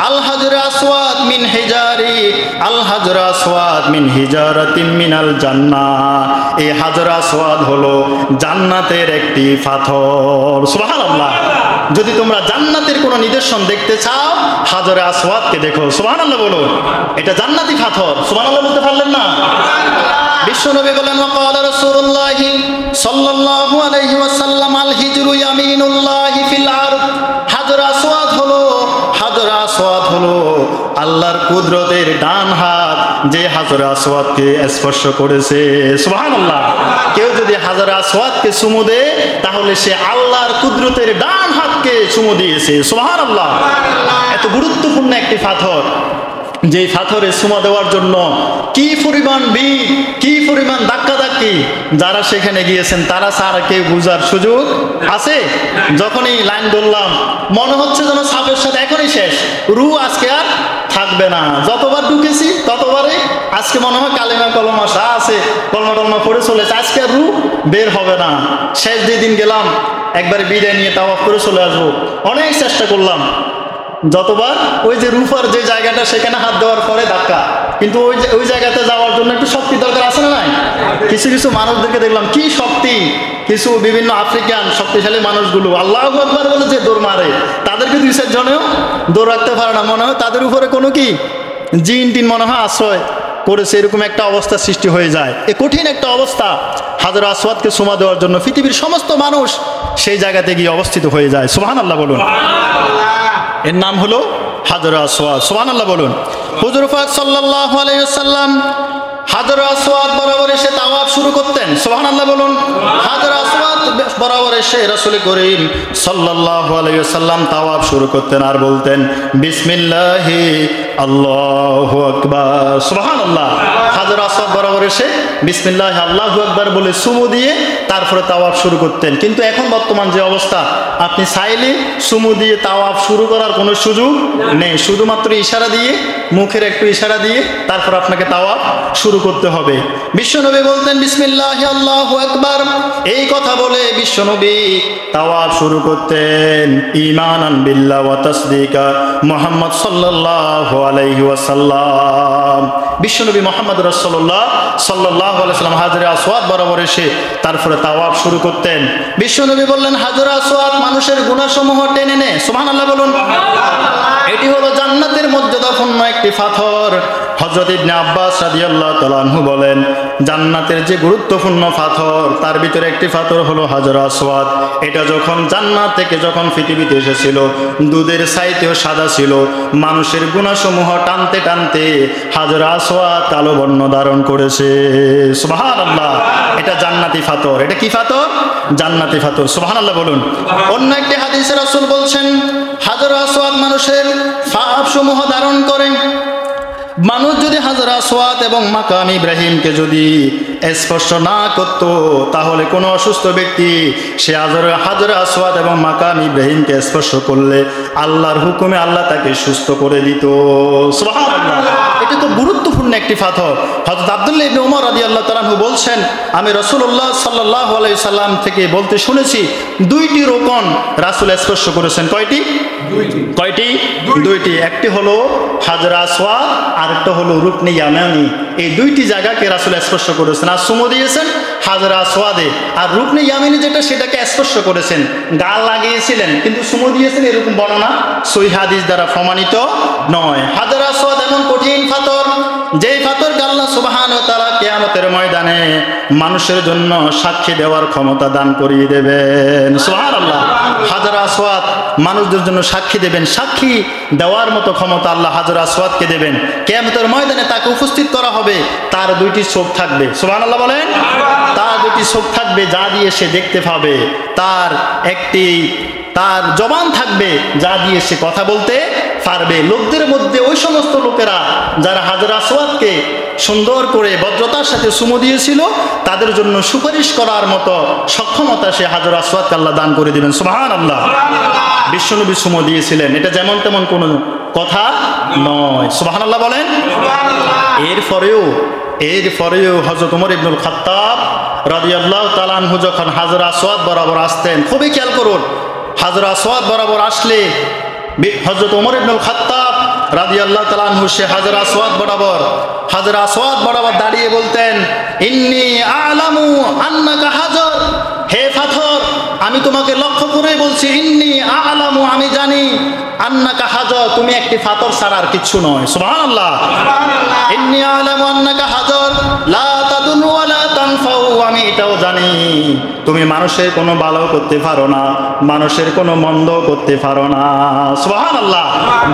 আল হাজরে আসওয়াদ মিন হিজারি, আল হাজরে আসওয়াদ মিন হিজারাতিন মিনাল জান্নাহ। এই হাজরে আসওয়াদ হলো জান্নাতের একটি পাথর। সুবহানাল্লাহ। যদি তোমরা জান্নাতের কোনো নিদর্শন দেখতে চাও, হাজরে আসওয়াদকে দেখো। সুবহানাল্লাহ বলুন। এটা জান্নাতি পাথর। সুবহানাল্লাহ বলতে পারলেন না? বিশ্বনবী বলেন ওয়াকাল রাসূলুল্লাহ সাল্লাল্লাহু আলাইহি ওয়াসাল্লাম আল হিজরু ইয়ামিনুল্লাহি ফিল আরদ। হাজরে আসওয়াদ হলো আল্লাহর কুদরতের ডান হাত, যে হাজরে আসওয়াদকে স্পর্শ করেছে। সুবহানাল্লাহ। কেউ যদি হাজরে আসওয়াদকে চুমু দেয় তাহলে সে আল্লাহর কুদরতের ডান হাতকে চুমু দিয়েছে। সুবহানাল্লাহ। এত গুরুত্বপূর্ণ একটি পাথর, যেই পাথরে চুমা দেওয়ার জন্য কি পরিমাণ ভিড়, কি পরিমাণ ধাক্কাধাক্কি, যারা সেখানে গিয়েছেন তারা ছাড়া কেউ বুঝার সুযোগ আছে? যখনই লাইন ধরলাম মনে হচ্ছে যেন সাপের সাথে এখনই শেষ, রু আজকে আর থাকবে না। যতবার ঢুকেছি ততবারই আজকে মনে হয় কালিমা কলমা যা আছে কলমা টলমা পড়ে চলেছে, আজকে আর রু বের হবে না। শেষ যেদিন গেলাম একবারে বিদায় নিয়ে তাওয়াফ করে চলে আসবো, অনেক চেষ্টা করলাম, যতবার ওই যে রুফার যে জায়গাটা সেখানে হাত দেওয়ার পরে ধাক্কা, কিন্তু ওই জায়গাতে যাওয়ার জন্য একটু শক্তি দরকার আছে না নাই? কিছু মানুষদেরকে দেখলাম কি শক্তি, কিছু বিভিন্ন আফ্রিকান শক্তিশালী মানুষগুলো আল্লাহু আকবার বলে যে দৌড় মারে, তাদেরকে 2-4 জনেও দৌড় রাখতে পারে না। মনে হয় তাদের উপরে কোনো কি জিন টিন মনে হয় আশ্রয় করেছে, এরকম একটা অবস্থা সৃষ্টি হয়ে যায়। এ কঠিন একটা অবস্থা, হাজরে আসওয়াদকে চুমা দেওয়ার জন্য পৃথিবীর সমস্ত মানুষ সেই জায়গাতে গিয়ে অবস্থিত হয়ে যায়। সুবহানাল্লাহ বলুন। এর নাম হলো হাজরে আসওয়াদ। সুবহানাল্লাহ বলুন। হুজুর পাক সাল্লাল্লাহু আলাইহি ওয়াসাল্লাম হাজরে আসওয়াদ বরাবর এসে তাওয়াফ শুরু করতেন। সুবহানাল্লাহ বলুন। হাজরে আসওয়াদ বরাবর এসে রাসূল করিম সাল্লাল্লাহু আলাইহি ওয়াসাল্লাম তাওয়াফ শুরু করতেন আর বলতেন বিসমিল্লাহি আল্লাহু আকবার। সুবহানাল্লাহ। হাজরে আসওয়াদ বরাবর এসে বিসমিল্লাহি আল্লাহু আকবার বলে চুমু দিয়ে তারপরে তাওয়াফ শুরু করতেন। কিন্তু এখন বর্তমান যে অবস্থা, আপনি চাইলে চুমু দিয়ে তাওয়াফ শুরু করার কোনো সুযোগ নেই, শুধুমাত্র ইশারা দিয়ে, মুখের একটু ইশারা দিয়ে তারপর আপনাকে তাওয়াফ শুরু করতে হবে। বিশ্বনবী বলতেন বিসমিল্লাহ আল্লাহু আকবার। এই কথা বলে বিশ্বনবী তাওয়াফ শুরু করতেন। ঈমানান বিল্লাহ ওয়া তাসদীকা মুহাম্মদ সাল্লাল্লাহু আলাইহি ওয়াসাল্লাম। বিশ্বনবী মুহাম্মদ রাসূলুল্লাহ সাল্লাল্লাহু আলাইহি ওয়াসাল্লাম হাজরে আসওয়াদ বরাবর এসে তারপরে তাওয়াফ শুরু করতেন। বিশ্বনবী বললেন, হাজরে আসওয়াদ মানুষের গুনাহসমূহ টেনে নেয়। সুবহানাল্লাহ বলুন। এটি হলো জান্নাতের মর্যাদাপূর্ণ একটি পাথর। হযরত ইবনে আব্বাস রাদিয়াল্লাহু তাআলা আনহু বলেন, জান্নাতের যে গুরুত্বপূর্ণ পাথর তার ভিতরে একটি পাথর হলো হাজরে আসওয়াদ। এটা যখন জান্নাত থেকে যখন পৃথিবীতে এসেছিল দুধের চাইতেও সাদা ছিল। মানুষের গুনাহসমূহ টানতে টানতে হাজরে আসওয়াদ কালো বর্ণ ধারণ করেছে। সুবহানাল্লাহ। এটা জান্নাতি পাথর। এটা কি পাথর? জান্নাতি পাথর। সুবহানাল্লাহ বলুন। অন্য একটি হাদিসে রাসূল বলছেন, হাজরে আসওয়াদ মানুষের পাপসমূহ ধারণ করে। মানুষ যদি হাজরে আসওয়াদ এবং মাকাম ইব্রাহিমকে যদি স্পর্শ না করত, তাহলে কোনো অসুস্থ ব্যক্তি সে হাজরে আসওয়াদ এবং মাকাম ইব্রাহিমকে স্পর্শ করলে আল্লাহর হুকুমে আল্লাহ তাকে সুস্থ করে দিত। সুবহানাল্লাহ। এটা তো গুরুত্বপূর্ণ একটি পাথর। হযরত আব্দুল্লাহ ইবনে উমর রাদিয়াল্লাহু তাআলা আনহু বলছেন, আমি রাসূলুল্লাহ সাল্লাল্লাহু আলাইহি সাল্লাম থেকে বলতে শুনেছি, দুইটি রোকন রাসূল স্পর্শ করেছেন। কয়টি? কয়টি? দুইটি। একটি হলো হাজরে আসওয়াদ, আরেকটা হলো রুকনে ইয়ামানি। এই দুইটি জায়গাকে রাসূল স্পর্শ করেছেন। আর চুমু দিয়েছেন হাজরে আসওয়াদে, আর রুকনে ইয়ামানি যেটা সেটাকে স্পর্শ করেছেন, গাল লাগিয়েছিলেন কিন্তু চুমু দিয়েছেন, এরকম বর্ণনা সহিহ হাদিস দ্বারা প্রমাণিত নয়। হাজরে আসওয়াদ এমন কঠিন পাথর, যেই পাথরকে আল্লাহ সুবহানাহু ওয়া তাআলা কিয়ামতের ময়দানে মানুষের জন্য সাক্ষী দেওয়ার ক্ষমতা দান করিয়ে দেবেন। সুবহানাল্লাহ। হাজরে আসওয়াদ মানুষদের জন্য সাক্ষী দেবেন। সাক্ষী দেওয়ার মতো ক্ষমতা আল্লাহ হাজরে আসওয়াদকে দেবেন। কিয়ামতের ময়দানে তাকে উপস্থিত করা হবে। তার দুইটি চোখ থাকবে। সুবহানাল্লাহ বলেন। তার দুইটি চোখ থাকবে যা দিয়ে সে দেখতে পাবে। তার জবান থাকবে যা দিয়ে সে কথা বলতে পারবে। লোকদের মধ্যে ওই সমস্ত লোকেরা যারা হাজরে আসওয়াদকে সুন্দর করে ভদ্রতার সাথে চুমু দিয়েছিল, তাদের জন্য সুপারিশ করার মতো সক্ষমতা সে হাজরে আসওয়াদকে আল্লাহ দান করে দিবেন। সুবহানাল্লাহ। বিশ্বনবী চুমু দিয়েছিলেন, এটা যেমন তেমন কোনো কথা নয়। সুবহানাল্লাহ বলেন। এরপরেও হযরত ওমর ইবনুল খাত্তাব রাদিয়াল্লাহু তাআলা আনহু যখন হাজরে আসওয়াদ বরাবর আসতেন, খুবই খেয়াল করুন, হাজরে আসওয়াদ বরাবর আসলে হযরত ওমর ইবনুল খাত্তাব রাদিয়াল্লাহু তাআলা আনহু সে হাজরে আসওয়াদ বরাবর দাঁড়িয়ে বলতেন, ইন্নী আ'লামু আন্নাকা হাজর। হে পাথর, আমি তোমাকে লক্ষ্য করে বলছি, ইন্নী আ'লামু, আমি জানি, আন্নাকা হাজর, তুমি একটি পাথর ছাড়া আর কিছু নয়। সুবহানাল্লাহ। ইন্নী আ'লামু আন্নাকা হাজর লা তাদুররু ওয়া লা তানফাউ, আমি এটাও জানি তুমি মানুষের কোনো ভালো করতে পারো না, মানুষের কোনো মন্দ করতে পারো না। সুবহানাল্লাহ।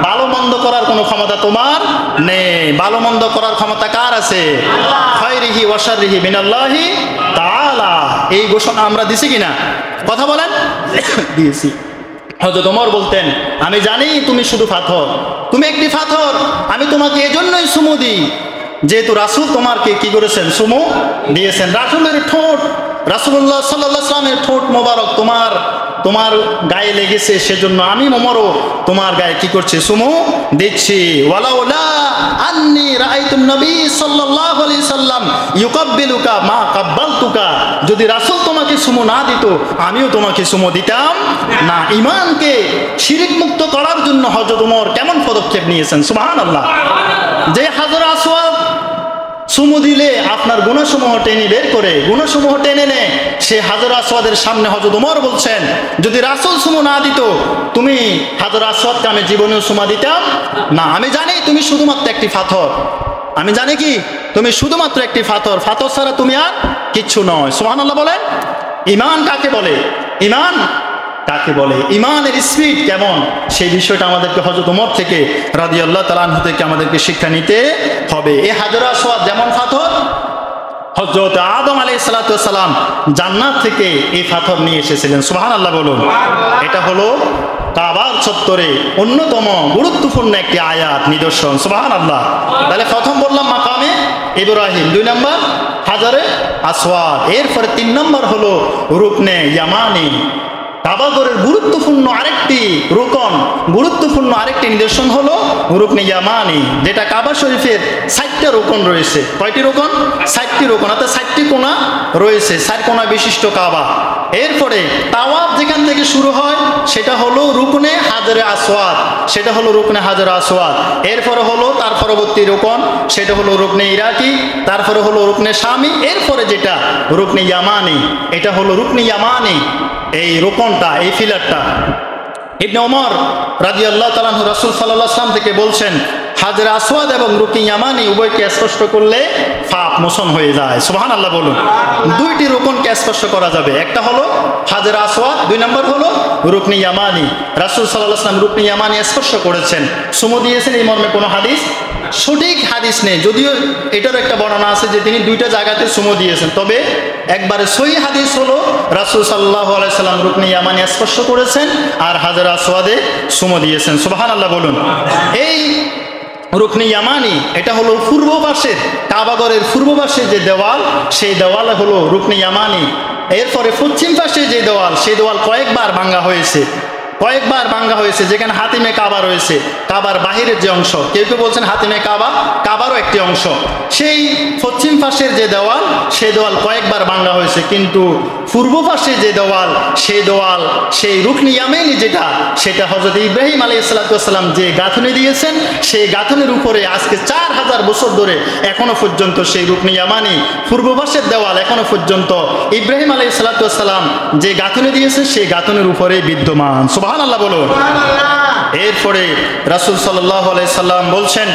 ভালো মন্দ করার কোনো ক্ষমতা তোমার নেই। ভালো মন্দ করার ক্ষমতা কার আছে? খায়রিহি ওয়া শাররিহি মিনাল্লাহি তাআলা। এই ঘোষণা আমরা দিছি কিনা? কথা বলেন। দিয়েছি। হযরত ওমর বলতেন, আমি জানি তুমি শুধু পাথর, তুমি একটি পাথর, আমি তোমাকে এজন্যই চুমু দিই যেহেতু রাসূল তোমাকে কি করেছেন? চুমু দিয়েছেন। রাসূলের ঠোঁট, রাসূলুল্লাহ সাল্লাল্লাহু আলাইহি ওয়াসাল্লামের ঠোঁট মোবারক তোমার গায়ে লেগেছে, সেজন্য আমি ওমরও তোমার গায়ে কি করছি? চুমু দিচ্ছি। ওয়ালাউলা আন্নী রাআইতুন নবী সাল্লাল্লাহু আলাইহি সাল্লাম ইউকাব্বিলুকা মা কাব্বালতুকা, যদি রাসূল তোমাকে চুমু না দিত আমিও তোমাকে চুমু দিতাম না। ঈমানকে শিরক মুক্ত করার জন্য হযরত ওমর কেমন পদক্ষেপ নিয়েছেন। সুবহানাল্লাহ। যে হাজরে আসওয়াদ চুমু দিলে আপনার গুনাহসমূহ টেনে বের করে, গুনাহসমূহ টেনে নেয়, সে হাজরে আসওয়াদের সামনে হযরত ওমর বলছেন, যদি রাসূল চুমু না দিত তুমি হাজরে আসওয়াদকে আমি জীবনেও চুমা দিতাম না। আমি জানি তুমি শুধুমাত্র একটি পাথর, আমি জানি কি তুমি শুধুমাত্র একটি পাথর, পাথর ছাড়া তুমি আর কিচ্ছু নয়। সুবহানাল্লাহ বলেন। ঈমান কাকে বলে? ঈমান কাকে বলে? ঈমানের স্পিড কেমন, সেই বিষয়টা আমাদেরকে হযরত ওমর থেকে রাদিয়াল্লাহু তাআলা আনহু থেকে আমাদেরকে শিক্ষা নিতে হবে। এই হাজরে আসওয়াদ যেমন পাথর, হযরত আদম আলাইহিস সালাতু ওয়াস সালাম জান্নাত থেকে এই পাথর নিয়ে এসেছিলেন। সুবহানাল্লাহ বলুন। এটা হলো কাবার চত্বরে অন্যতম গুরুত্বপূর্ণ একটি আয়াত, নিদর্শন। সুবহানাল্লাহ। তাহলে প্রথম বললাম মাকামে ইব্রাহিম, 2 নম্বর হাজরে আসওয়াদ, এরপরে 3 নম্বর হলো রুকনে ইয়ামানি। কাবাগরের গুরুত্বপূর্ণ আরেকটি রুকন, গুরুত্বপূর্ণ আরেকটি নিদর্শন হলো রুকনে ইয়ামানি, যেটা কাবা শরীফের 60টা রুকন রয়েছে। কয়টি রুকন? 60টি রুকন, অর্থাৎ 60টি কোণা রয়েছে, 4 কোণা বিশিষ্ট কাবা। এরপরে তাওয়াফ যেখান থেকে শুরু হয় সেটা হলো রুকনে হাজরে আসওয়াদ, সেটা হলো রুকনে হাজরে আসওয়াদ। এরপরে হলো তার পরবর্তী রুকন, সেটা হলো রুকনে ইরাকি, তারপরে হলো রুকনে শামি, এরপরে যেটা রুকনে ইয়ামানি, এটা হলো রুকনে ইয়ামানি। এই রোকনটা, এই ফিলারটা ইবনে ওমর রাদিয়াল্লাহু তাআলা আনহু রাসূল সাল্লাল্লাহু আলাইহি ওয়াসাল্লাম থেকে বলছেন, হাজরে আসওয়াদ এবং রুকনে ইয়ামানি উভয়কে স্পর্শ করলে পাপ মোচন হয়ে যায়। সুবহানাল্লাহ বলুন। দুইটি রোকনকে স্পর্শ করা যাবে, একটা হলো হাজরে আসওয়াদ, 2 নম্বর হলো রুকনে ইয়ামানি। রাসূল সাল্লাল্লাহু আলাইহি ওয়াসাল্লাম রুকনে ইয়ামানি স্পর্শ করেছেন, চুমু দিয়েছেন, এই মর্মে কোনো হাদিস, সঠিক হাদিস নেই, যদিও এটারও একটা বর্ণনা আছে যে তিনি 2টা জায়গাতে চুমু দিয়েছেন, তবে একবারে সহি হাদিস হলো রাসূল সাল্লাল্লাহু আলাইহি সাল্লাম রুকনে ইয়ামানি স্পর্শ করেছেন আর হাজরে আসওয়াদে চুমু দিয়েছেন। সুবহানাল্লাহ বলুন। এই রুকনে ইয়ামানি এটা হলো পূর্ব পাশের, কাবাগরের পূর্ব পাশে যে দেওয়াল, সেই দেওয়াল হলো রুকনে ইয়ামানি। এরপরে পশ্চিম পাশে যে দেওয়াল, সেই দেওয়াল কয়েকবার ভাঙা হয়েছে, কয়েকবার ভাঙ্গা হয়েছে, যেখানে হাতিমে কাবা রয়েছে, কাবার বাহিরের যে অংশ, কেউ কেউ বলছেন হাতিমে কাবা কাবারও একটি অংশ, সেই পশ্চিম পাশের যে দেওয়াল, সেই দেওয়াল কয়েকবার ভাঙ্গা হয়েছে। কিন্তু পূর্ব পাশে যে দেওয়াল, সেই দেওয়াল, সেই রুকনে ইয়ামানি যেটা, সেটা হযরত ইব্রাহিম আলাইহিস সালাম যে গাঁথনি দিয়েছেন, সেই গাঁথনির উপরে আজকে 4000 বছর ধরে এখনো পর্যন্ত সেই রুকনে ইয়ামানি পূর্ব পাশের দেওয়াল এখনো পর্যন্ত ইব্রাহিম আলাইহিস সালাম যে গাঁথনি দিয়েছেন, সেই গাঁথনির উপরে বিদ্যমান। সুবহানাল্লাহ বলো। এরপরে রাসূল সাল্লাল্লাহু আলাইহি সাল্লাম বলছেন,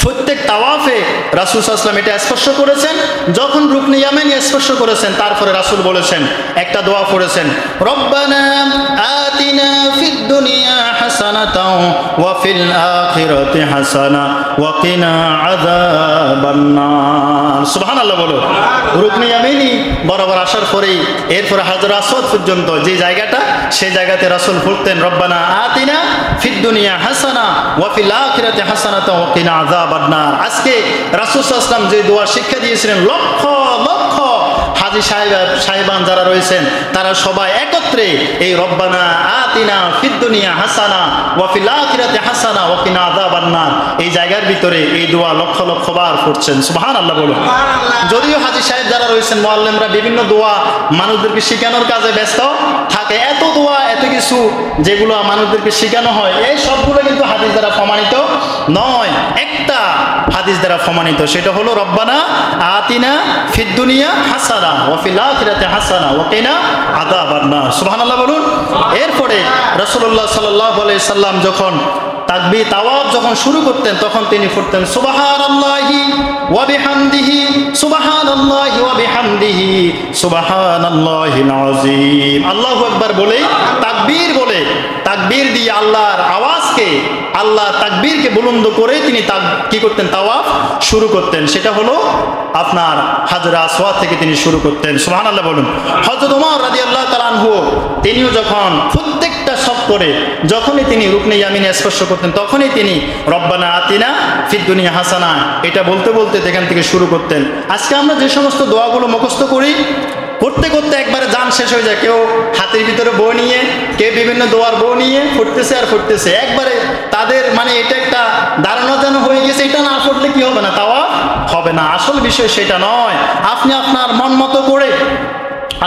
প্রত্যেক তাওয়াফে রাসূল সাল্লাল্লাহু আলাইহি ওয়াসাল্লাম এটা স্পর্শ করেছেন। যখন রুকনে ইয়ামানি স্পর্শ করেছেন, তারপরে রাসূল বলেছেন, একটা দোয়া পড়েছেন, রব্বানা আতিনা ফিদ দুনিয়া হাসানাতাও ওয়া ফিল আখিরাতি হাসানা ওয়া কিনা আযাবান নার। সুবহানাল্লাহ বলো। রুকনে ইয়ামানি বরাবর আসার পরেই এরপরে হাজরে আসওয়াদ পর্যন্ত যে জায়গাটা, সেই জায়গাতে রাসূল পড়তেন, রব্বানা আতিনা ফিদ দুনিয়া হাসানা ওয়া ফিল আখিরাতি হাসানাতাও ওয়া কিনা আযাবান নার। আজকে রাসূল সাল্লাল্লাহু আলাইহি ওয়াসাল্লাম যে দোয়া শিক্ষা দিয়েছিলেন, লক্ষ লক্ষ হাজী সাহেবান যারা রয়েছেন, তারা সবাই একত্রে এই রব্বানা আতিনা ফিদ দুনিয়া হাসানা ওয়া ফিল আখিরাতি হাসানা ওয়া কিনা আযাবান নার, এই জায়গার ভিতরে এই দোয়া লক্ষ লক্ষ বার পড়ছেন। সুবহানাল্লাহ বলুন। যদিও হাজী সাহেব যারা রয়েছেন, মুআল্লিমরা বিভিন্ন দোয়া মানুষদেরকে শেখানোর কাজে ব্যস্ত থাকে, এত দোয়া এত কিছু যেগুলো মানুষদেরকে শেখানো হয়, এই সবগুলো কিন্তু হাদিস দ্বারা প্রমাণিত নয়। একটা হাদিস দ্বারা প্রমাণিত, সেটা হলো রব্বানা আতিনা ফিদ দুনিয়া হাসানা ওয়া ফিল আখিরাতি হাসানা ওয়া কিনা আযাবান নার। সুবহানাল্লাহ বলুন। এরপরে রাসূলুল্লাহ সাল্লাল্লাহু আলাইহি সাল্লাম যখন তাকবীর তাওয়াফ যখন শুরু করতেন, তখন তিনি পড়তেন সুবহানাল্লাহি ওয়া বিহামদিহি সুবহানাল্লাহি ওয়া বিহামদিহি সুবহানাল্লাহিল আযীম। আল্লাহু আকবার বলে, তাকবীর দিয়ে আল্লাহর আওয়াজকে, আল্লাহর তাকবীরকে বুলন্দ করে তিনি কি করতেন, তাওয়াফ শুরু করতেন। সেটা হলো আপনার হাজরে আসওয়াদ থেকে তিনি শুরু করতেন। সুবহানাল্লাহ বলুন। হযরত ওমর রাদিয়াল্লাহু তাআলা আনহু তিনিও যখন প্রত্যেকটা সফরে যখনই তিনি রুকনে ইয়ামানি স্পর্শ করতেন, তখনই তিনি রব্বানা আতিনা ফিদ দুনিয়া হাসানা এটা বলতে বলতে এখান থেকে শুরু করতেন। আজকে আমরা যে সমস্ত দোয়াগুলো মুখস্থ করি, করতে করতে একবারে জান শেষ হয়ে যায়। কেউ হাতের ভিতরে বই নিয়ে, কেউ বিভিন্ন দোয়ার বই নিয়ে ফুটতেছে আর ফুটতেছে, একবারে তাদের মানে এটা একটা ধারণা যেন হয়ে গেছে, এটা না পড়লে কি হবে না, তাওয়াফ হবে না। আসল বিষয় সেটা নয়। আপনি আপনার মন মতো করে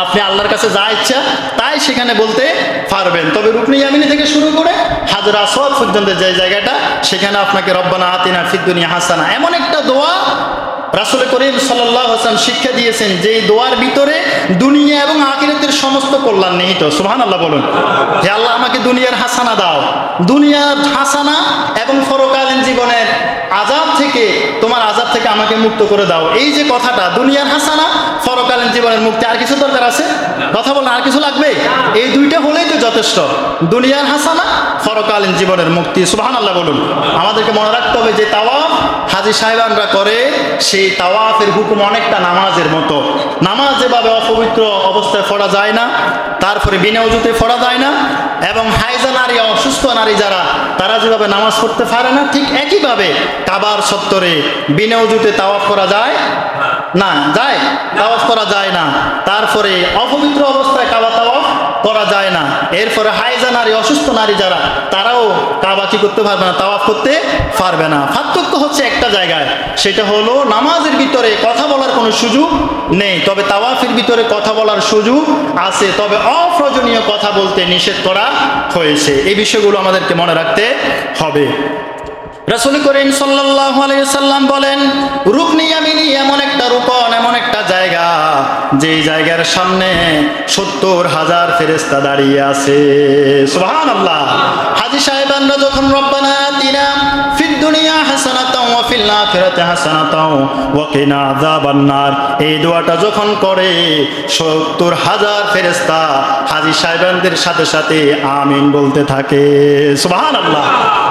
আপনি আল্লাহর কাছে যা ইচ্ছা তাই সেখানে বলতে পারবেন। তবে রুকনে ইয়ামানি থেকে শুরু করে হাজরে আসওয়াদ পর্যন্ত যে জায়গাটা, সেখানে আপনাকে রব্বানা আতিনা ফিদ দুনিয়া হাসানা এমন একটা দোয়া রাসূল করিম সাল্লাল্লাহু আলাইহি ওয়াসাল্লাম শিক্ষা দিয়েছেন, যে দোয়ার ভিতরে দুনিয়া এবং আখিরাতের সমস্ত কল্যাণ নিহিত। সুবহানাল্লাহ বলুন। হে আল্লাহ, আমাকে দুনিয়ার হাসানা দাও, দুনিয়ার হাসানা এবং পরকালীন জীবনের আযাব থেকে, তোমার আযাব থেকে আমাকে মুক্ত করে দাও। এই যে কথাটা, দুনিয়ার হাসানা, পরকালীন জীবনের মুক্তি, আর কিছু দরকার আছে? কথা বলেন, আর কিছু লাগবে? এই দুইটা হলেই তো যথেষ্ট, দুনিয়ার হাসানা, পরকালীন জীবনের মুক্তি। সুবহানাল্লাহ বলুন। আমাদেরকে মনে রাখতে হবে যে তাওয়াফ হাজী সাহেবানরা করে, সেই তাওয়াফের হুকুম অনেকটা নামাজের মতো। নামাজ যেভাবে অপবিত্র অবস্থায় পড়া যায় না, তারপরে বিনা ওযুতে পড়া যায় না, এবং হাইজা নারী, অসুস্থ নারী যারা, তারা যেভাবে নামাজ পড়তে পারে না, ঠিক একইভাবে কাবার চত্বরে বিনা ওযুতে তাওয়াফ করা যায় না, তাওয়াফ করা যায় না। তারপরে অপবিত্র অবস্থায় কাবা তাওয়াফ করা যায় না। এরপরে হাইজা নারী, অসুস্থ নারী যারা, তারাও কাবা কি করতে পারবে না, তাওয়াফ করতে পারবে না। পার্থক্য হচ্ছে একটা জায়গায়, সেটা হলো নামাজের ভিতরে কথা বলার কোনো সুযোগ নেই, তবে তাওয়াফের ভিতরে কথা বলার সুযোগ আছে, তবে অপ্রয়োজনীয় কথা বলতে নিষেধ করা হয়েছে। এই বিষয়গুলো আমাদেরকে মনে রাখতে হবে। রাসূল করিম সাল্লাল্লাহু আলাইহি ওয়াসাল্লাম বলেন, রুকনে ইয়ামিনী এমন একটা রুকন, এমন একটা জায়গা, যেই জায়গার সামনে 70,000 ফেরেশতা দাঁড়িয়ে আছে। সুবহানাল্লাহ। হাজী সাহেবানরা যখন রব্বানা আতিনা ফিদ দুনিয়া হাসানাতাও ওয়া ফিল আখিরাতি হাসানাতাও ওয়া কিনা আযাবান নার, এই দোয়াটা যখন করে 70,000 ফেরেশতা হাজী সাহেবানদের সাথে সাথে আমিন বলতে থাকে। সুবহানাল্লাহ।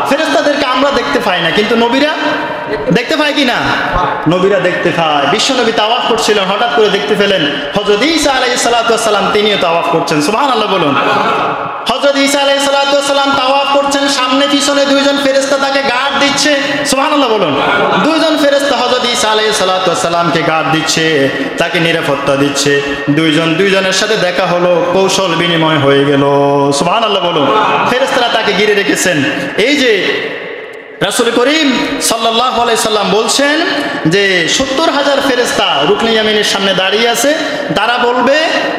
ফেরেশতাদেরকে আমরা দেখতে পাই না, কিন্তু নবীরা দেখতে পায় কিনা? নবীরা দেখতে পায়। বিশ্বনবী তাওয়াফ করছিলেন, হঠাৎ করে দেখতে পেলেন হযরত ঈসা আলাইহিস সালাতু ওয়াস সালাম, তিনিও তাওয়াফ করছেন। সুবহানাল্লাহ বলুন। হযরত ঈসা আলাইহিস সালাতু ওয়াস সালাম তাওয়াফ করছেন, সামনে পিছনে দুইজন ফেরেশতা তাকে গার্ড দিচ্ছে। সুবহানাল্লাহ বলুন। দুইজন ফেরেশতা হযরত ঈসা আলাইহিস সালাতু ওয়াস সালামকে গার্ড দিচ্ছে, তাকে নিরাপত্তা দিচ্ছে। দুইজনের সাথে দেখা হলো, কৌশল বিনিময় হয়ে গেল। সুবহানাল্লাহ বলুন। ফেরেশতারা তাকে ঘিরে রেখেছেন। এই যে রাসূল করিম সাল্লাল্লাহু আলাইহি সাল্লাম বলছেন যে 70,000 ফেরেশতা রুকনে ইয়ামিনের সামনে দাঁড়িয়ে আছে, তারা বলবে,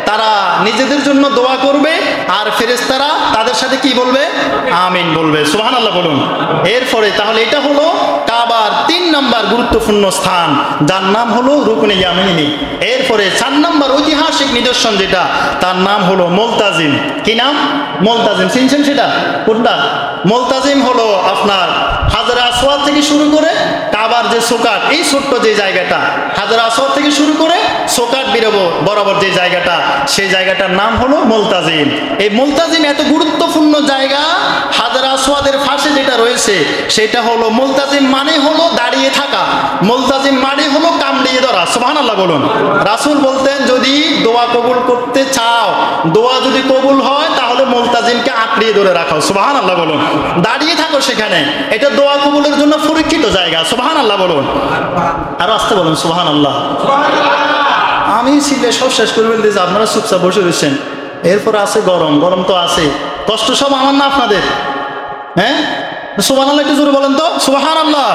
তারা নিজেদের জন্য দোয়া করবে, আর ফেরেশতারা তাদের সাথে কি বলবে? আমিন বলবে। সুবহানাল্লাহ বলুন। এরপরে তাহলে এটা হলো কাবার 3 নম্বর গুরুত্বপূর্ণ স্থান, যার নাম হলো রুকনে ইয়ামিনী। এরপরে 4 নম্বর ঐতিহাসিক নিদর্শন যেটা, তার নাম হলো মুলতাজিম। কি নাম? মুলতাজিম। চিনছেন সেটা? কোনটা? মুলতাজিম হলো আপনার হাজরে আসওয়াদ থেকে শুরু করে কাবার যে সোকাট, এই ছোট্ট যে জায়গাটা, হাজরে আসওয়াদ থেকে শুরু করে সোকাট বরাবর যে জায়গাটা, সেই জায়গাটার নাম হলো মুলতাজিম। এই মুলতাজিম এত গুরুত্বপূর্ণ জায়গা, হাজরে আসওয়াদের পাশে যেটা রয়েছে সেটা হলো মুলতাজিম, মানে হলো দাঁড়িয়ে থাকা। মুলতাজিম মানে হলো কামড়িয়ে ধরা। সুবহানাল্লাহ বলুন। রাসূল বলতেন, যদি দোয়া কবুল করতে চাও, দোয়া যদি কবুল হয়, তাহলে মুলতাজিমকে আঁকড়িয়ে ধরে রাখো। সুবহানাল্লাহ বলুন। দাঁড়িয়ে থাকো সেখানে, এটা দোয়া কবুলের জন্য পরীক্ষিত জায়গা। সুবহানাল্লাহ বলুন। আর আসতে বলুন সুবহানাল্লাহ। আমি সিলে সব শেষ করে ফেলতেছি, আপনারা চুপচাপ বসে রয়েছেন। এরপর আছে গরম, গরম তো আছে, কষ্ট সব আমার না আপনাদের? হ্যাঁ, সুবহানাল্লাহ একটু জোরে বলেন তো। সুবহানাল্লাহ।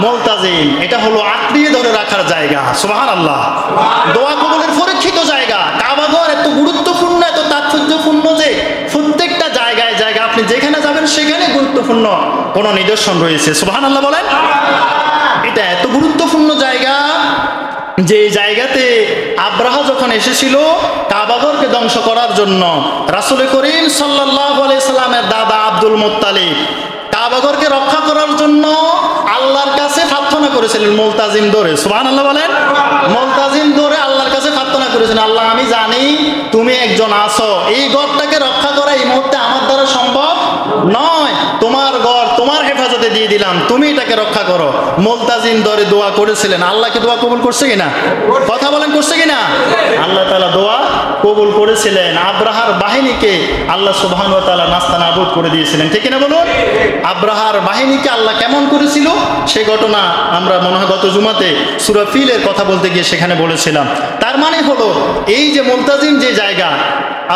মুলতাজিম এটা হলো আঁকড়িয়ে ধরে রাখার জায়গা। সুবহানাল্লাহ। দোয়া কবুলের পরীক্ষিত জায়গা। কাবাঘর এত গুরুত্বপূর্ণ, এত তাৎপর্যপূর্ণ যে প্রত্যেকটা জায়গায় জায়গা আপনি যেখানে যাবেন সেখানে গুরুত্বপূর্ণ কোন নিদর্শন রয়েছে। সুবহানাল্লাহ বলেন। এটা এত গুরুত্বপূর্ণ জায়গা, যে জায়গাতে আব্রাহা যখন এসেছিল কাবাঘরকে ধ্বংস করার জন্য, রাসূল করিম সাল্লাল্লাহু আলাইহি সাল্লামের দাদা আব্দুল মুত্তালিব কাবাঘরকে রক্ষা করার জন্য আল্লাহর কাছে প্রার্থনা করেছিলেন মুলতাজিম ধরে। সুবহানাল্লাহ বলেন। মুলতাজিম ধরে আল্লাহর কাছে প্রার্থনা করেছেন, আল্লাহ আমি জানি তুমি একজন আছো, এই ঘরটাকে রক্ষা করা এই মুহূর্তে আমার দ্বারা সম্ভব নয়, তোমার ঘর তোমার হেফাজতে দিয়ে দিলাম, তুমি এটাকে রক্ষা করো। মুলতাজিম ধরে দোয়া করেছিলেন। আল্লাহকে দোয়া কবুল করছে কিনা? কথা বলেন, করছে কিনা? আল্লাহ তাআলা দোয়া কবুল করেছিলেন। আব্রাহার বাহিনীকে আল্লাহ সুবহানাহু ওয়া তাআলা নাস্তানাবুদ করে দিয়েছিলেন। ঠিক কিনা বলুন? আব্রাহার বাহিনীকে আল্লাহ কেমন করেছিল সেই ঘটনা আমরা মনে হয় গত জুমাতে সূরা ফিলের কথা বলতে গিয়ে সেখানে বলেছিলাম। তার মানে হলো এই যে মুলতাজিম যে জায়গা,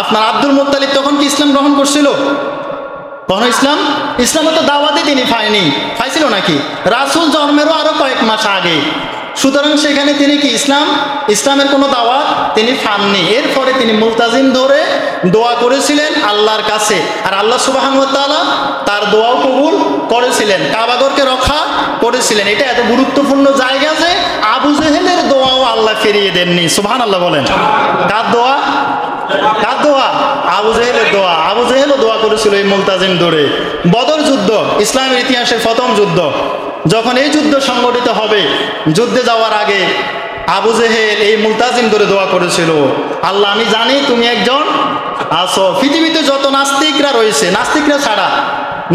আপনার আব্দুল মুত্তালিব তখন কি ইসলাম গ্রহণ করছিল? তখন ইসলামে তো দাওয়াতে তিনি পায়নি, পাইছিল নাকি? রাসূল জন্মেরও আরো কয়েক মাস আগে। সুতরাং সেখানে তিনি কি ইসলামের কোনো দাওয়াত তিনি পাননি। এরপরে তিনি মুলতাজিম ধরে দোয়া করেছিলেন আল্লাহর কাছে, আর আল্লাহ সুবহানাহু ওয়া তাআলা তার দোয়াও কবুল করেছিলেন, কাবাঘরকে রক্ষা করেছিলেন। এটা এত গুরুত্বপূর্ণ জায়গা যে আবু জেহেলের দোয়াও আল্লাহ ফিরিয়ে দেননি। সুবহানাল্লাহ বলেন। কার দোয়া? কার দোয়া? আবু জেহেলের দোয়া। আবু জেহেলও দোয়া করেছিল এই মুলতাজিম ধরে। বদর যুদ্ধ ইসলামের ইতিহাসের প্রথম যুদ্ধ, যখন এই যুদ্ধ সংগঠিত হবে, যুদ্ধে যাওয়ার আগে আবু জেহেল এই মুলতাজিম ধরে দোয়া করেছিল, আল্লাহ আমি জানি তুমি একজন আছো। পৃথিবীতে যত নাস্তিকরা রয়েছে, নাস্তিকরা ছাড়া,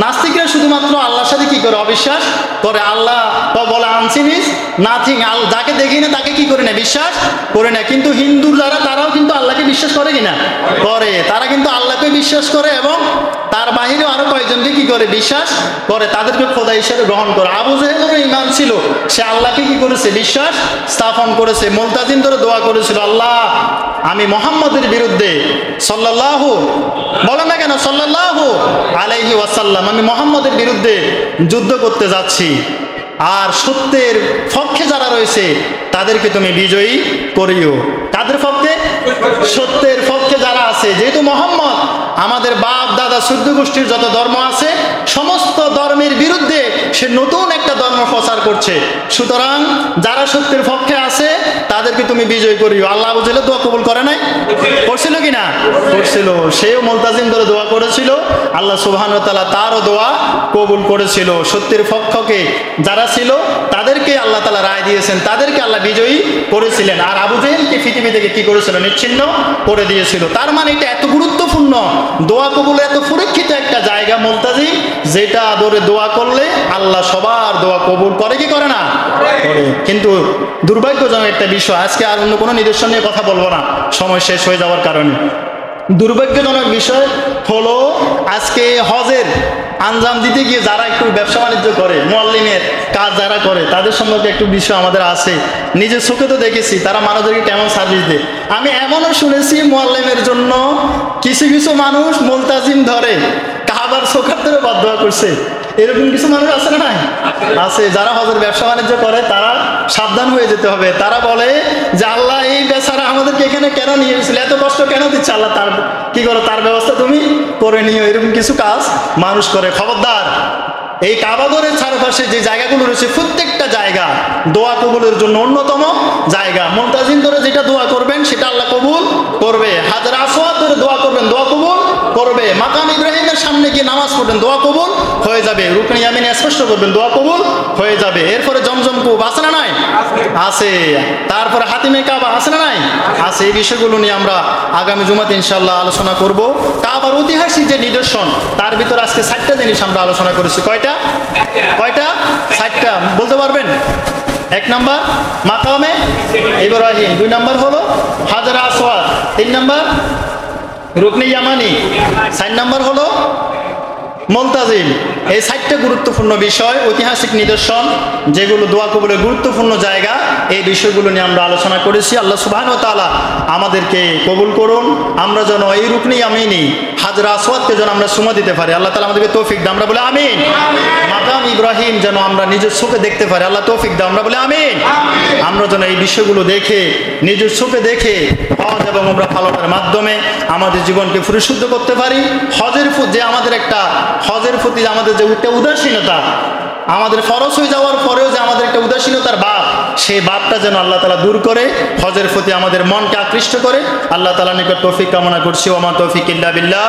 নাস্তিকরা শুধুমাত্র আল্লাহর সাথে কি করে? অবিশ্বাস করে। আল্লাহ তো বলে আনসিনিস নাথিং, যাকে দেখি না তাকে কি করে না? বিশ্বাস করে না। কিন্তু হিন্দু যারা, তারাও কিন্তু আল্লাহকে বিশ্বাস করে কিনা? করে। তারা কিন্তু আল্লাহকে বিশ্বাস করে এবং তার বাহিরেও আরো কয়েকজনকে কি করে বিশ্বাস করে, তাদেরকে খোদা হিসেবে গ্রহণ করে। আবু জেহেলেরও ঈমান ছিল, সে আল্লাহকে কি করেছে, বিশ্বাস স্থাপন করেছে। মুলতাজিম ধরে দোয়া করেছিল, আল্লাহ আমি মুহাম্মদের বিরুদ্ধে সাল্লাল্লাহু, বলেন না কেন সাল্লাল্লাহু আলাইহি ওয়াসাল্লাম, আমি মুহাম্মদের বিরুদ্ধে যুদ্ধ করতে যাচ্ছি, আর সত্যের পক্ষে যারা রয়েছে তাদেরকে তুমি বিজয়ী করিও। কাদের পক্ষে? সত্যের পক্ষে যারা আছে। যেহেতু মুহাম্মদ আমাদের বাপ দাদা চৌদ্দ গোষ্ঠীর যত ধর্ম আছে সমস্ত ধর্মের বিরুদ্ধে সে নতুন একটা ধর্ম প্রচার করছে, সুতরাং যারা সত্যের পক্ষে আছে তাদেরকে তুমি বিজয় করিও। আল্লাহ আবু জেহেলের দোয়া কবুল করে নাই? করছিল কিনা? করছিল। সেও মুলতাজিম ধরে দোয়া করেছিল, আল্লাহ সুবহানাহু ওয়া তাআলা তারও দোয়া কবুল করেছিল। সত্যের পক্ষকে যারা ছিল তাদেরকে আল্লাহ তাআলা রায় দিয়েছেন, তাদেরকে আল্লাহ বিজয়ী করেছিলেন। আর আবু জেহেলকে পৃথিবী থেকে কি করেছিল, নিচ্ছিন্ন করে দিয়েছিল। তার মানে এটা এত গুরুত্বপূর্ণ দোয়া কবুলের এত সুরক্ষিত একটা জায়গা মুলতাজিম, যেটা ধরে দোয়া করলে আল্লাহ সবার দোয়া কবুল করে কি করে না? করে। কিন্তু দুর্ভাগ্যজনক একটা বিষয়, আজকে আর অন্য কোনো নিদর্শন নিয়ে কথা বলবো না সময় শেষ হয়ে যাওয়ার কারণে। দুর্ভাগ্যজনক বিষয় হলো আজকে হজের আঞ্জাম দিতে গিয়ে যারা একটু ব্যবসা বাণিজ্য করে, মুআল্লিমের কাজ যারা করে, তাদের সম্পর্কে একটু বিষয় আমাদের আছে। নিজের চোখে তো দেখেছি তারা মানুষদেরকে কেমন সার্ভিস দেয়। আমি এমনও শুনেছি মুআল্লিমের জন্য কিছু কিছু মানুষ মুলতাজিম ধরে কাবার সোকার ধরে বদদোয়া করছে। এরকম কিছু মানুষ আছে না? আছে। যারা হজের ব্যবসা বাণিজ্য করে তারা সাবধান হয়ে যেতে হবে। তারা বলে যে আল্লাহ এই বেচারা আমাদেরকে এখানে কেন নিয়ে এসেছিল, এত কষ্ট কেন দিচ্ছে, আল্লাহ তার কি করো, তার ব্যবস্থা তুমি করে নিও। এরকম কিছু কাজ মানুষ করে। খবরদার, এই কাবাগরের চারপাশে যে জায়গাগুলো রয়েছে প্রত্যেকটা জায়গা দোয়া কবুলের জন্য অন্যতম জায়গা। মুলতাজিম ধরে যেটা দোয়া করবেন সেটা আল্লাহ কবুল করবে। হাজর আসওয়াদ ধরে দোয়া করবেন, দোয়া কবুল করবে। মাকাম ইব্রাহিমের সামনে গিয়ে নামাজ পড়বেন, দোয়া কবুল হয়ে যাবে। রুকনে ইয়ামিনে স্পর্শ করবেন, দোয়া কবুল হয়ে যাবে। এরপরে জমজম কূপ আছে না নাই? আছে। তারপরে হাতিমে কাবা আছে না নাই? আছে। এই বিষয়গুলো নিয়ে আমরা আগামী জুমাতে ইনশাআল্লাহ আলোচনা করব। কাবার ঐতিহাসিক যে নিদর্শন তার ভিতর আজকে 4টা জিনিস আমরা আলোচনা করেছি। কয়টা? 4টা বলতে পারবেন? 1 নাম্বার মাকামে ইব্রাহিম, 2 নাম্বার হলো হাজর আসওয়াদ, 3 নাম্বার রুকনে ইয়ামানি, 4 নাম্বার হলো মুলতাজিম। এই 4টা গুরুত্বপূর্ণ বিষয়, ঐতিহাসিক নিদর্শন, যেগুলো দোয়া কবুলের গুরুত্বপূর্ণ জায়গা, এই বিষয়গুলো নিয়ে আমরা আলোচনা করেছি। আল্লাহ সুবহানাহু ওয়া তাআলা আমাদেরকে কবুল করুন। আমরা যেন এই রুকনে ইয়ামিনি হাজর আসওয়াদকে যেন আমরা সুমা দিতে পারি, আল্লাহ তাআলা আমাদেরকে তৌফিক দাও, আমরা বলে আমিন। মাকাম ইব্রাহিম যেন আমরা নিজের চোখে দেখতে পারি, আল্লাহ তৌফিক দাও, আমরা বলে আমিন। আমরা যেন এই বিষয়গুলো দেখে, নিজের চোখে দেখে হজ এবং উমরা পালনের মাধ্যমে আমাদের জীবনকে পরিশুদ্ধ করতে পারি। হজের যে আমাদের একটা হজের প্রতি আমাদের যে একটা উদাসীনতা, আমাদের ফরজ হয়ে যাওয়ার পরেও যে আমাদের একটা উদাসীনতার ভাব, সেই ভাবটা যেন আল্লাহ তাআলা দূর করে হজের প্রতি আমাদের মনকে আকৃষ্ট করে। আল্লাহ তাআলার নিকট তৌফিক কামনা করছি। ওয়া মা তৌফিক ইল্লা বিল্লাহ।